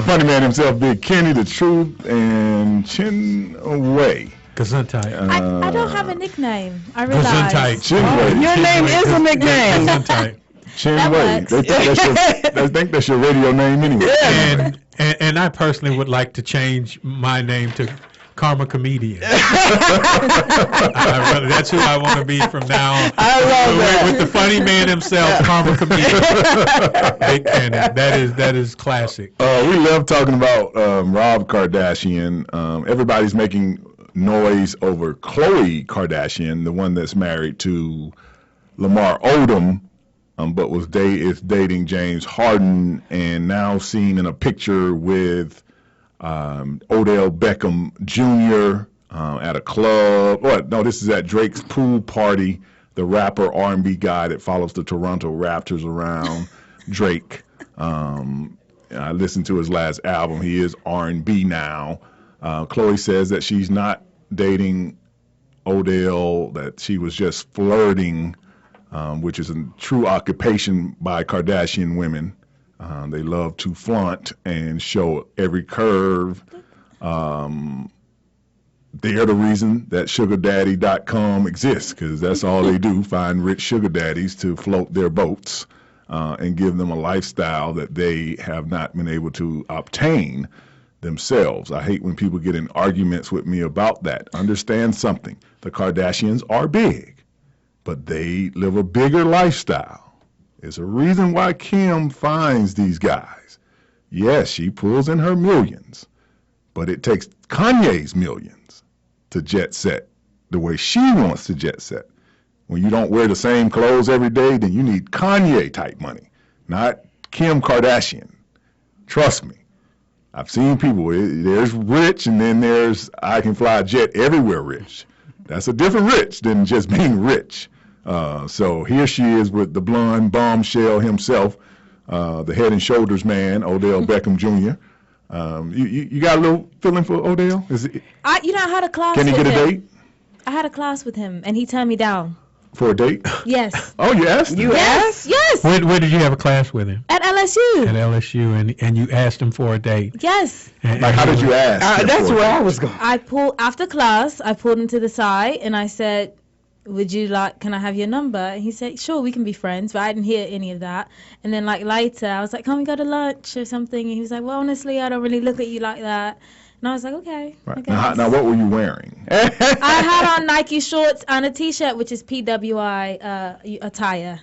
funny man himself, Big Kenny, the Truth, and Chinway. Gesundheit. I don't have a nickname. I realize. Gesundheit. Chinway. Your name is a nickname. Gesundheit. Chinway. That They think that's your radio name anyway. And I personally would like to change my name to Karma Comedian. That's who I want to be from now on. I love that. With the funny man himself, Karma Comedian. Big Kenny. That is classic. We love talking about Rob Kardashian. Everybody's making noise over Khloe Kardashian, the one that's married to Lamar Odom, but is dating James Harden, and now seen in a picture with Odell Beckham Jr. At a club. No, this is at Drake's pool party. The rapper R&B guy that follows the Toronto Raptors around. Drake. I listened to his last album. He is R&B now. Khloe says that she's not dating Odell, that she was just flirting, which is a true occupation by Kardashian women. They love to flaunt and show every curve. They're the reason that SugarDaddy.com exists, because that's all they do, find rich sugar daddies to float their boats and give them a lifestyle that they have not been able to obtain themselves. I hate when people get in arguments with me about that. Understand something. The Kardashians are big, but they live a bigger lifestyle. There's a reason why Kim finds these guys. Yes, she pulls in her millions, but it takes Kanye's millions to jet set the way she wants to jet set. When you don't wear the same clothes every day, then you need Kanye type money, not Kim Kardashian. Trust me. I've seen people, there's rich and then there's I can fly a jet everywhere rich. That's a different rich than just being rich. So here she is with the blonde bombshell himself, the head and shoulders man, Odell Beckham Jr. You got a little feeling for Odell? I had a class Can he with get a him. date I had a class with him, and he turned me down. for a date? Yes. Oh, you asked him? You asked? Yes. Where did you have a class with him? At LSU. At LSU, and you asked him for a date. Yes. And, Like, how did you ask? That's where I was going. After class, I pulled him to the side, and I said, can I have your number? And he said, sure, we can be friends, but I didn't hear any of that. And then later, I was like, can we go to lunch or something? And he was like, well, honestly, I don't really look at you like that. And I was like, okay. Right. Now, what were you wearing? I had on Nike shorts and a T-shirt, which is PWI attire.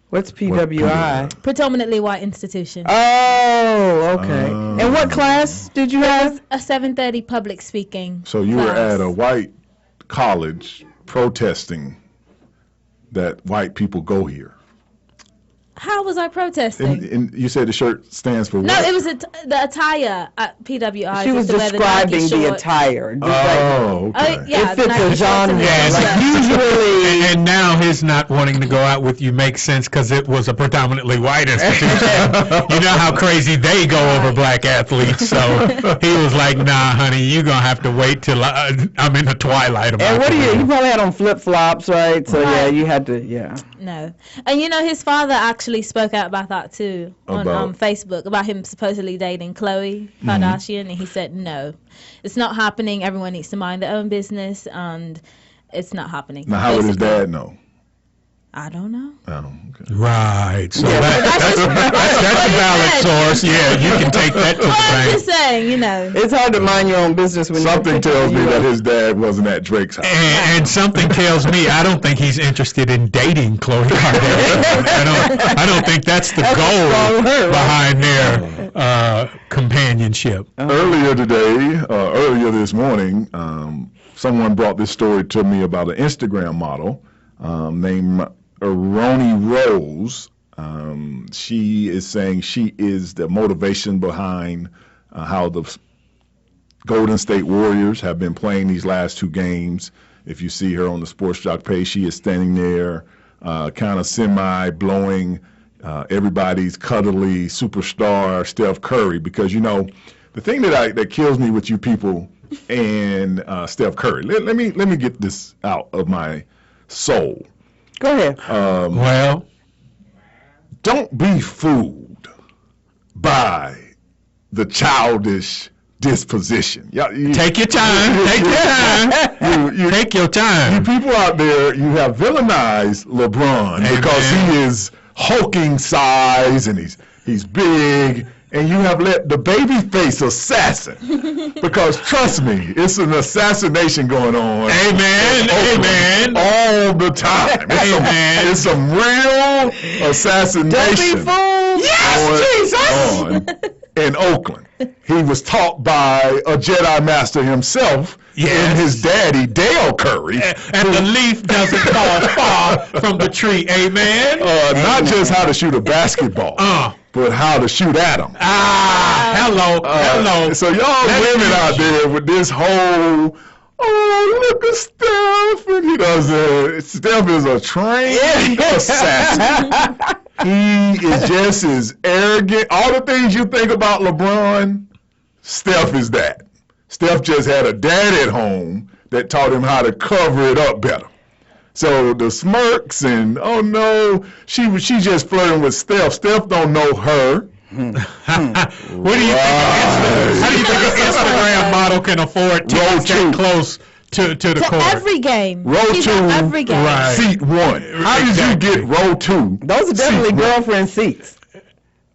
What's PWI? Predominantly white institution. Oh, okay. And what class did you have? A 7:30 public speaking. So you were at a white college protesting that white people go here. How was I protesting? And you said the shirt stands for what? No, it was the attire at PWI. She was describing the attire. Oh, okay. Yeah, it fits a genre. Usually, and now his not wanting to go out with you makes sense because it was a predominantly white institution. You know how crazy they go over black athletes. So he was like, nah, honey, you're going to have to wait till I'm in the twilight of my And what career. you probably had on flip-flops, right? So, yeah, you had to, No. And his father actually spoke out about that too on Facebook, about him supposedly dating Khloe Kardashian, and he said, no, it's not happening. Everyone needs to mind their own business, and it's not happening. Now, how would his dad know? I don't know. Oh, okay. Right. So that's a valid source. Yeah, you can take that to the I'm bank. just saying, It's hard to mind your own business when something tells me that his dad wasn't at Drake's house. And something tells me I don't think he's interested in dating Khloe Kardashian. I don't think that's the goal behind their companionship. Earlier this morning, someone brought this story to me about an Instagram model named Roni Rose. She is saying she is the motivation behind how the Golden State Warriors have been playing these last two games. If you see her on the Sports Joc page, she is standing there kind of semi-blowing everybody's cuddly superstar Steph Curry, because, the thing that kills me with you people and Steph Curry, let me get this out of my soul. Go ahead. Well, don't be fooled by the childish disposition. Take your time. Take your time. Take your time. You people out there, you have villainized LeBron because he is hulking size and he's big. And you have let the babyface assassin, because trust me, it's an assassination going on. Amen. Amen. All the time. It's some real assassination. Don't be fooled. Yes, Jesus. In Oakland. He was taught by a Jedi Master himself and his daddy, Dale Curry. And the leaf doesn't fall far from the tree. Amen. Not just how to shoot a basketball, but how to shoot at him. Hello. So y'all women out there with this whole, look at Steph, and he does Steph is a trained assassin. He is just as arrogant. All the things you think about LeBron, Steph is that. Steph just had a dad at home that taught him how to cover it up better. So the smirks and, oh no, she just flirting with Steph. Steph don't know her. What do you think? How do you think an Instagram model can afford tickets that close to the court? Every game. Row She's 2, at every game. Right. seat 1. How did you get row 2? Those are definitely girlfriend seats.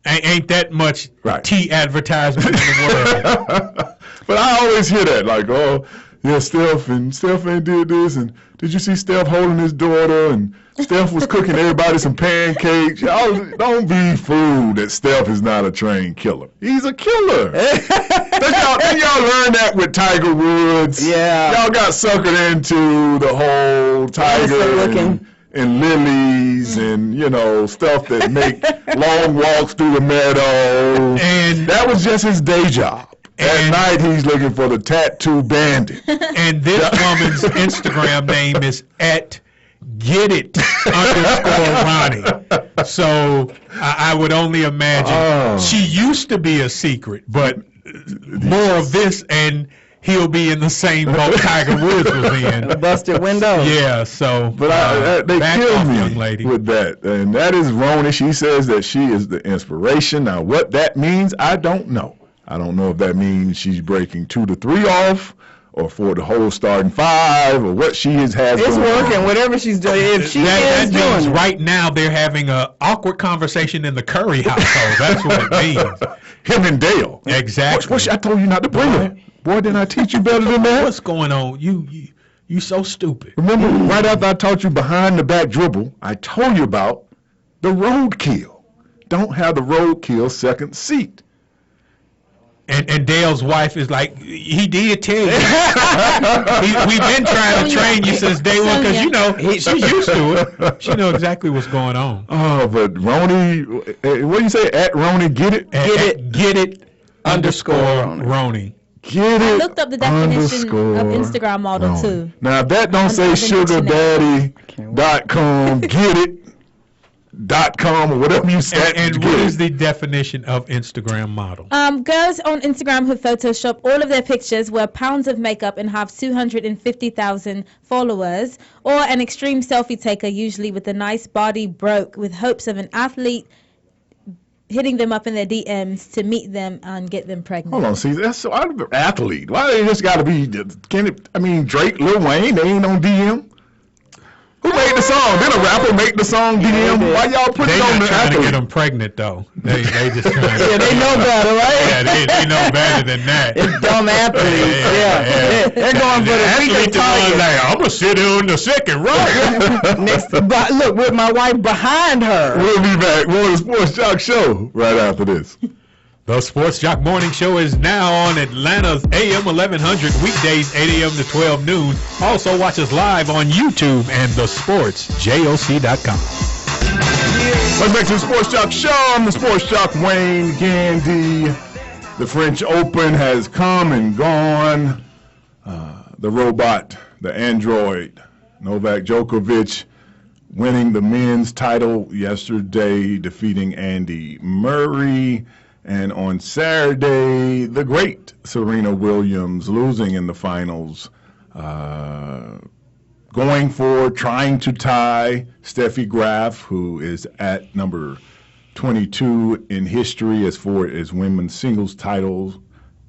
Ain't that much tea advertisement in the world? But I always hear that, like, Steph ain't did this, and did you see Steph holding his daughter, and Steph was cooking everybody some pancakes. Y'all don't be fooled that Steph is not a trained killer. He's a killer. Didn't y'all learn that with Tiger Woods? Yeah. Y'all got suckered into the whole Tiger and lilies and, stuff that make long walks through the meadow. And that was just his day job. At night, he's looking for the tattoo bandit. And this woman's Instagram name is @GetIt_Ronnie. So I would only imagine she used to be a secret, but more of this, and he'll be in the same boat Tiger Woods was in. A busted window. Yeah, so But they back killed off, me young lady. with that. And that is Roni. She says that she is the inspiration. Now, what that means, I don't know. I don't know if that means she's breaking 2 to 3 off, or for the whole starting 5, or what she has It's going working, on. whatever she's doing. If she That is means doing it. right now they're having an awkward conversation in the Curry household. That's what it means. Him and Dale. Exactly. I told you not to bring her. Boy, didn't I teach you better than that? What's going on? You so stupid. Remember, right after I taught you behind the back dribble, I told you about the roadkill. Don't have the roadkill second seat. And Dale's wife is like, he did tell you. We've been trying to train you since day one, because, you know, she's used to it. She knows exactly what's going on. Oh, but Roni, what do you say? At Roni, get it? Get it underscore Roni. Get I it. looked up the definition of Instagram model Roni. too. Now, if that don't say sugardaddy.com, get it.com, or whatever you said. And what is the definition of Instagram model? Girls on Instagram who Photoshop all of their pictures, wear pounds of makeup, and have 250,000 followers, or an extreme selfie taker, usually with a nice body broke, with hopes of an athlete hitting them up in their DMs to meet them and get them pregnant. Hold on, see, that's so athlete. Why they just got to be? Drake, Lil Wayne, they ain't on DM. Who made the song? Did a rapper make the song DM? Why y'all put They it on not the trying to athlete? get them pregnant though. They just trying to. Yeah, they know better, right? Yeah, they know better than that. It's dumb athletes. Yeah. They're going for the Athlete weakest the one target. like, I'm gonna sit here on the second row. Next, but look, with my wife behind her. We'll be back more of the Sports Joc Show right after this. The Sports Joc Morning Show is now on Atlanta's AM 1100 weekdays 8 a.m. to 12 noon. Also watch us live on YouTube and thesportsjoc.com. Welcome back to the Sports Joc Show. I'm the Sports Joc Wayne Gandy. The French Open has come and gone. The robot, the android, Novak Djokovic, winning the men's title yesterday, defeating Andy Murray. And on Saturday, the great Serena Williams losing in the finals, going for trying to tie Steffi Graf, who is at number 22 in history as far as women's singles titles.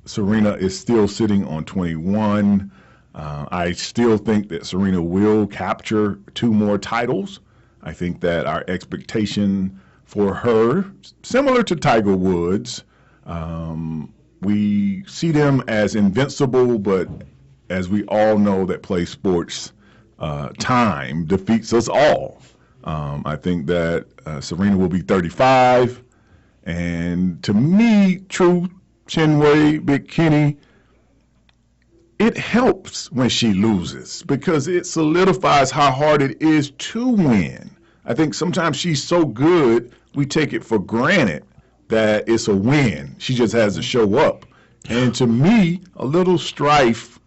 Serena is still sitting on 21. I still think that Serena will capture 2 more titles. I think that our expectation for her, similar to Tiger Woods, we see them as invincible, but as we all know that play sports, time defeats us all. I think that Serena will be 35, and to me, True Chinwei, Big Kenny, it helps when she loses because it solidifies how hard it is to win. I think sometimes she's so good, we take it for granted that it's a win. She just has to show up. And to me, a little strife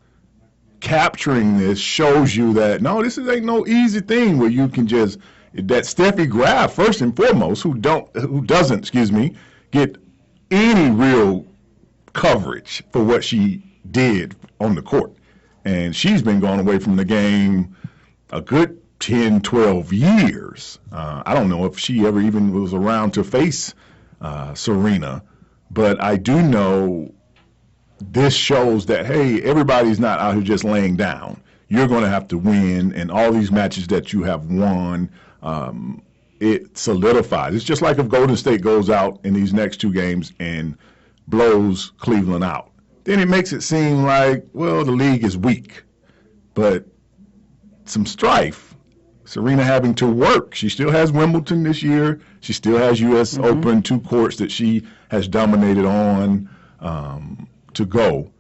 capturing this shows you that, no, this ain't no easy thing where you can just, that Steffi Graf, first and foremost, who doesn't get any real coverage for what she did on the court. And she's been gone away from the game a good 10, 12 years. I don't know if she ever even was around to face Serena, but I do know this shows that, hey, everybody's not out here just laying down. You're going to have to win, and all these matches that you have won, it solidifies. It's just like if Golden State goes out in these next 2 games and blows Cleveland out. Then it makes it seem like, well, the league is weak. But some strife, Serena having to work. She still has Wimbledon this year. She still has U.S. Open, 2 courts that she has dominated on to go.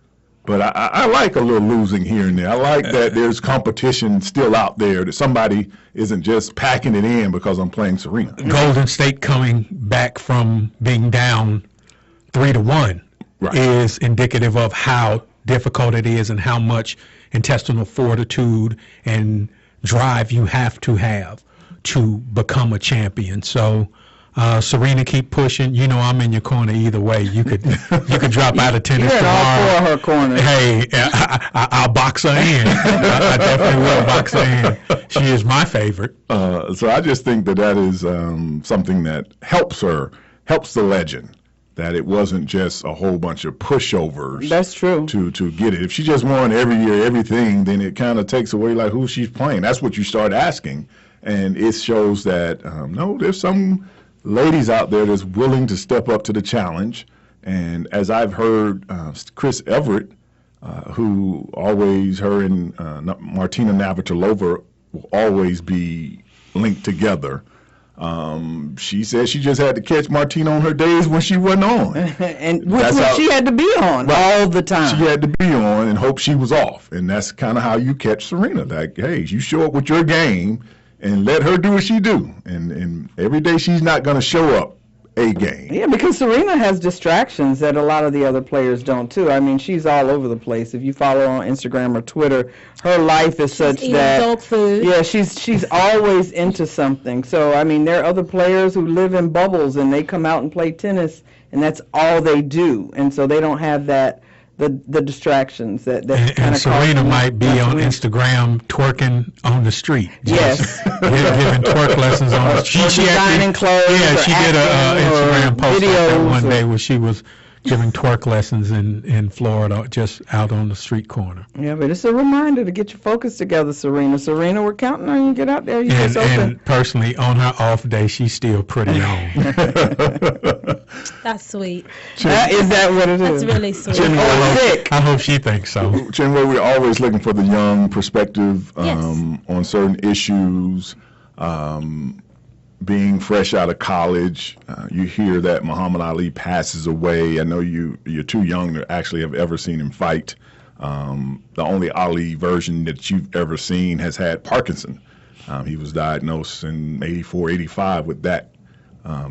But I like a little losing here and there. I like that there's competition still out there, that somebody isn't just packing it in because I'm playing Serena. Golden State coming back from being down 3-1 is indicative of how difficult it is and how much intestinal fortitude and drive you have to become a champion. So Serena, keep pushing. You know I'm in your corner either way. You could drop out of tennis You're in tomorrow. all four of her corners. Hey, I'll box her in. I definitely will box her in. She is my favorite. So I just think that is something that helps her, helps the legend. That it wasn't just a whole bunch of pushovers. That's true. To get it. If she just won every year, everything, then it kind of takes away like who she's playing. That's what you start asking. And it shows that, no, there's some ladies out there that's willing to step up to the challenge. And as I've heard Chris Everett, who always, her and Martina Navratilova will always be linked together. She said she just had to catch Martina on her days when she wasn't on. And which she had to be on all the time. She had to be on and hope she was off. And that's kind of how you catch Serena. Like, hey, you show up with your game and let her do what she do. And every day she's not going to show up a game. Yeah, because Serena has distractions that a lot of the other players don't too. I mean, she's all over the place. If you follow her on Instagram or Twitter, her life is such that dog food. Yeah, she's always into something. So I mean, there are other players who live in bubbles and they come out and play tennis and that's all they do. And so they don't have that the distractions that and Serena might be on Instagram twerking on the street. Yes. Giving twerk lessons on the street. She designing clothes. Yeah, she did a Instagram post like that one day where she was giving twerk lessons in Florida, just out on the street corner. Yeah, but it's a reminder to get your focus together, Serena. Serena, we're counting on you. Get out there. And personally, on her off day, she's still pretty on. That's sweet. Is that what it is? That's really sweet. I hope she thinks so. Chinwe, we're always looking for the young perspective Yes. on certain issues. Being fresh out of college, you hear that Muhammad Ali passes away. I know you're too young to actually have ever seen him fight. The only Ali version that you've ever seen has had Parkinson. He was diagnosed in 84, 85 with that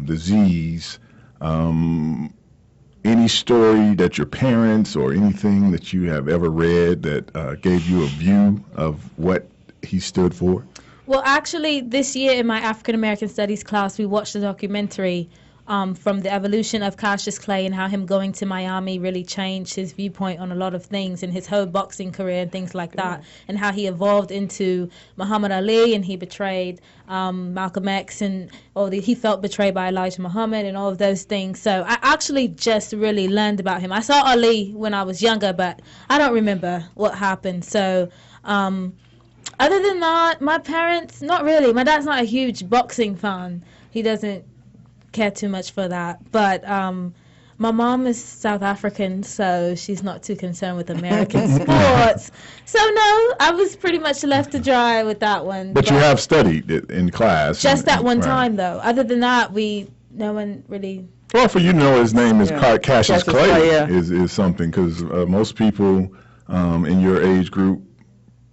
disease. Any story that your parents or anything that you have ever read that gave you a view of what he stood for? Well, actually, this year in my African American Studies class, we watched a documentary from the evolution of Cassius Clay and how him going to Miami really changed his viewpoint on a lot of things and his whole boxing career and things like that, and how he evolved into Muhammad Ali and he betrayed Malcolm X and he felt betrayed by Elijah Muhammad and all of those things. So I actually just really learned about him. I saw Ali when I was younger, but I don't remember what happened. So other than that, my parents, not really. My dad's not a huge boxing fan. He doesn't care too much for that. But my mom is South African, so she's not too concerned with American sports. So no, I was pretty much left to dry with that one. But you have studied it in class. Just that one time, though. Other than that, no one really... Well, for you to know his name is Cassius Clay yeah. is something, because most people in your age group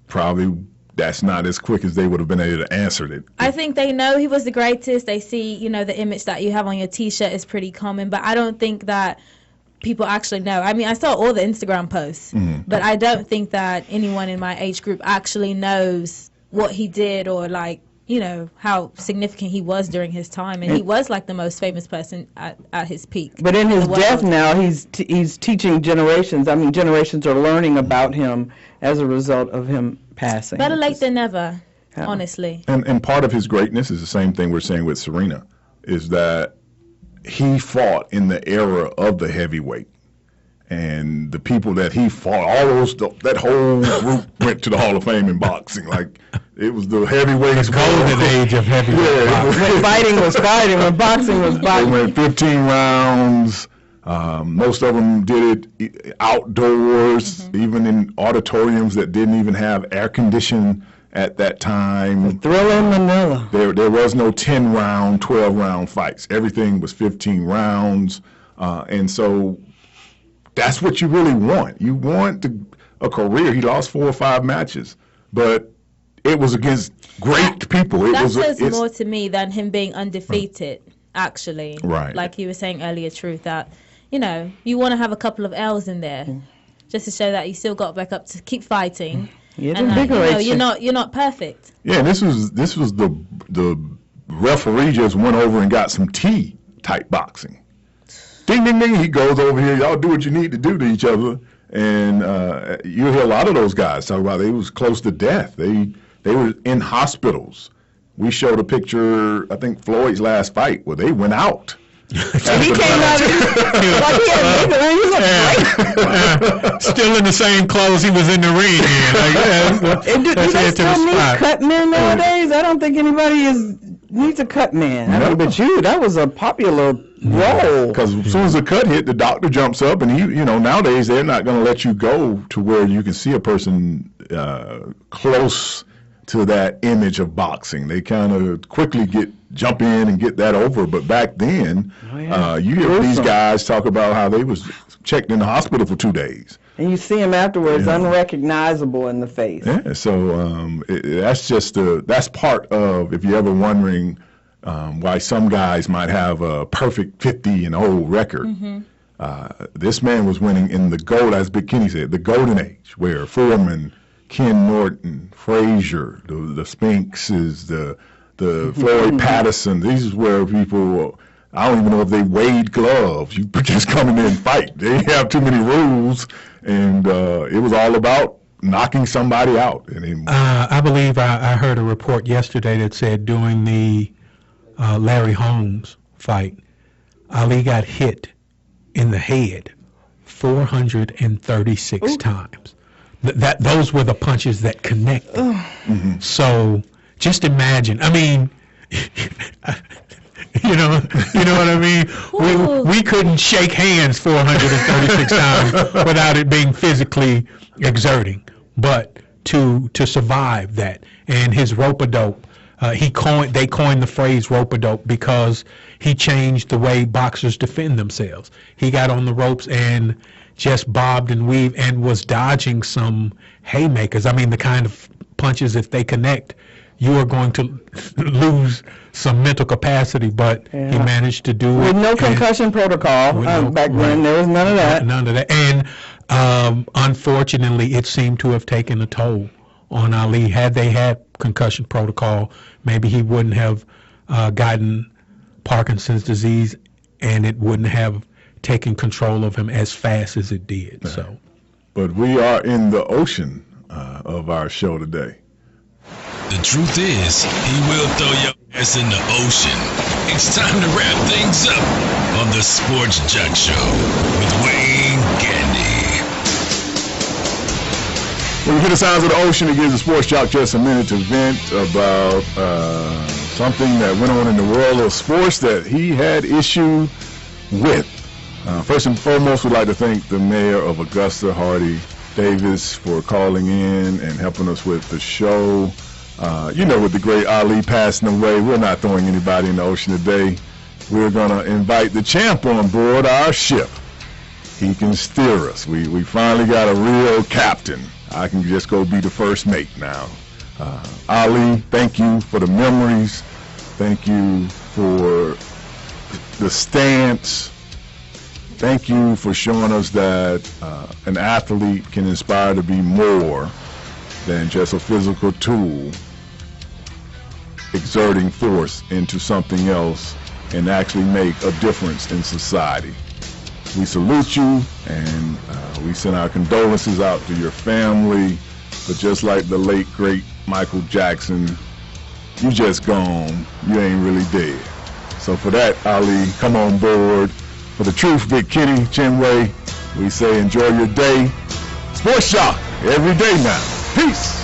probably... that's not as quick as they would have been able to answer it. I think they know he was the greatest. They see, the image that you have on your T-shirt is pretty common, but I don't think that people actually know. I mean, I saw all the Instagram posts, but I don't think that anyone in my age group actually knows what he did or how significant he was during his time, and he was like the most famous person at his peak. But in his death now, he's teaching generations. I mean, generations are learning about him as a result of him passing. Better late than never, honestly. And part of his greatness is the same thing we're saying with Serena, is that he fought in the era of the heavyweight. And the people that he fought, that whole group went to the Hall of Fame in boxing. Like, it was the heavyweights. The golden age of heavyweight boxing. When fighting was fighting, when boxing was boxing. They went 15 rounds. Most of them did it outdoors, even in auditoriums that didn't even have air conditioning at that time. Thriller in Manila. There was no 10-round, 12-round fights. Everything was 15 rounds. And so that's what you really want. You want a career. He lost 4 or 5 matches, but it was against great people. That says more to me than him being undefeated, actually. Right. Like you were saying earlier, Truth, that, you want to have a couple of L's in there just to show that you still got back up to keep fighting. You're not perfect. Yeah, this was the referee just went over and got some tea type boxing. Ding, ding, ding. He goes over here. Y'all do what you need to do to each other. And you hear a lot of those guys talk about they was close to death. They were in hospitals. We showed a picture, I think, Floyd's last fight, where they went out. He came out like he had makeup on. He looked great. Still in the same clothes he was in the ring in. Do they still need cut men nowadays? I don't think anybody needs a cut man. I mean, but that was a popular role. Because as soon as the cut hit, the doctor jumps up, and nowadays they're not going to let you go to where you can see a person close to that image of boxing. They kind of quickly jump in and get that over. But back then, you hear these guys talk about how they was checked in the hospital for 2 days. And you see him afterwards, unrecognizable in the face. Yeah, so that's part of, if you're ever wondering why some guys might have a perfect 50-0 record. This man was winning in the gold, as Big Kenny said, the golden age, where Foreman, Ken Norton, Frazier, the Spinks, the Floyd Patterson. These is where people, I don't even know if they weighed gloves. You just come in there and fight. They didn't have too many rules, and it was all about knocking somebody out. I believe I heard a report yesterday that said during the Larry Holmes fight, Ali got hit in the head 436 times. Those were the punches that connected. So just imagine. I mean, you know what I mean. We couldn't shake hands 436 times without it being physically exerting. But to survive that, and his rope-a-dope, they coined the phrase rope-a-dope because he changed the way boxers defend themselves. He got on the ropes and just bobbed and weaved and was dodging some haymakers. I mean, the kind of punches, if they connect, you are going to lose some mental capacity, but he managed to do it. With no concussion protocol back then, there was none of that. None of that. And unfortunately, it seemed to have taken a toll on Ali. Had they had concussion protocol, maybe he wouldn't have gotten Parkinson's disease, and it wouldn't have taken control of him as fast as it did. Right. So, but we are in the ocean of our show today. The truth is, he will throw your ass in the ocean. It's time to wrap things up on the Sports Joc Show with Wayne Gandy. When we hear the sounds of the ocean, it gives the Sports Joc just a minute to vent about something that went on in the world of sports that he had issue with. First and foremost, we'd like to thank the mayor of Augusta, Hardy Davis, for calling in and helping us with the show. With the great Ali passing away, we're not throwing anybody in the ocean today. We're going to invite the champ on board our ship. He can steer us. We finally got a real captain. I can just go be the first mate now. Ali, thank you for the memories. Thank you for the stance. Thank you for showing us that an athlete can inspire to be more than just a physical tool, exerting force into something else and actually make a difference in society. We salute you, and we send our condolences out to your family. But just like the late, great Michael Jackson, you just gone. You ain't really dead. So for that, Ali, come on board. For the truth, Big Kenny, Chinway, we say enjoy your day. Sports Joc every day now. Peace.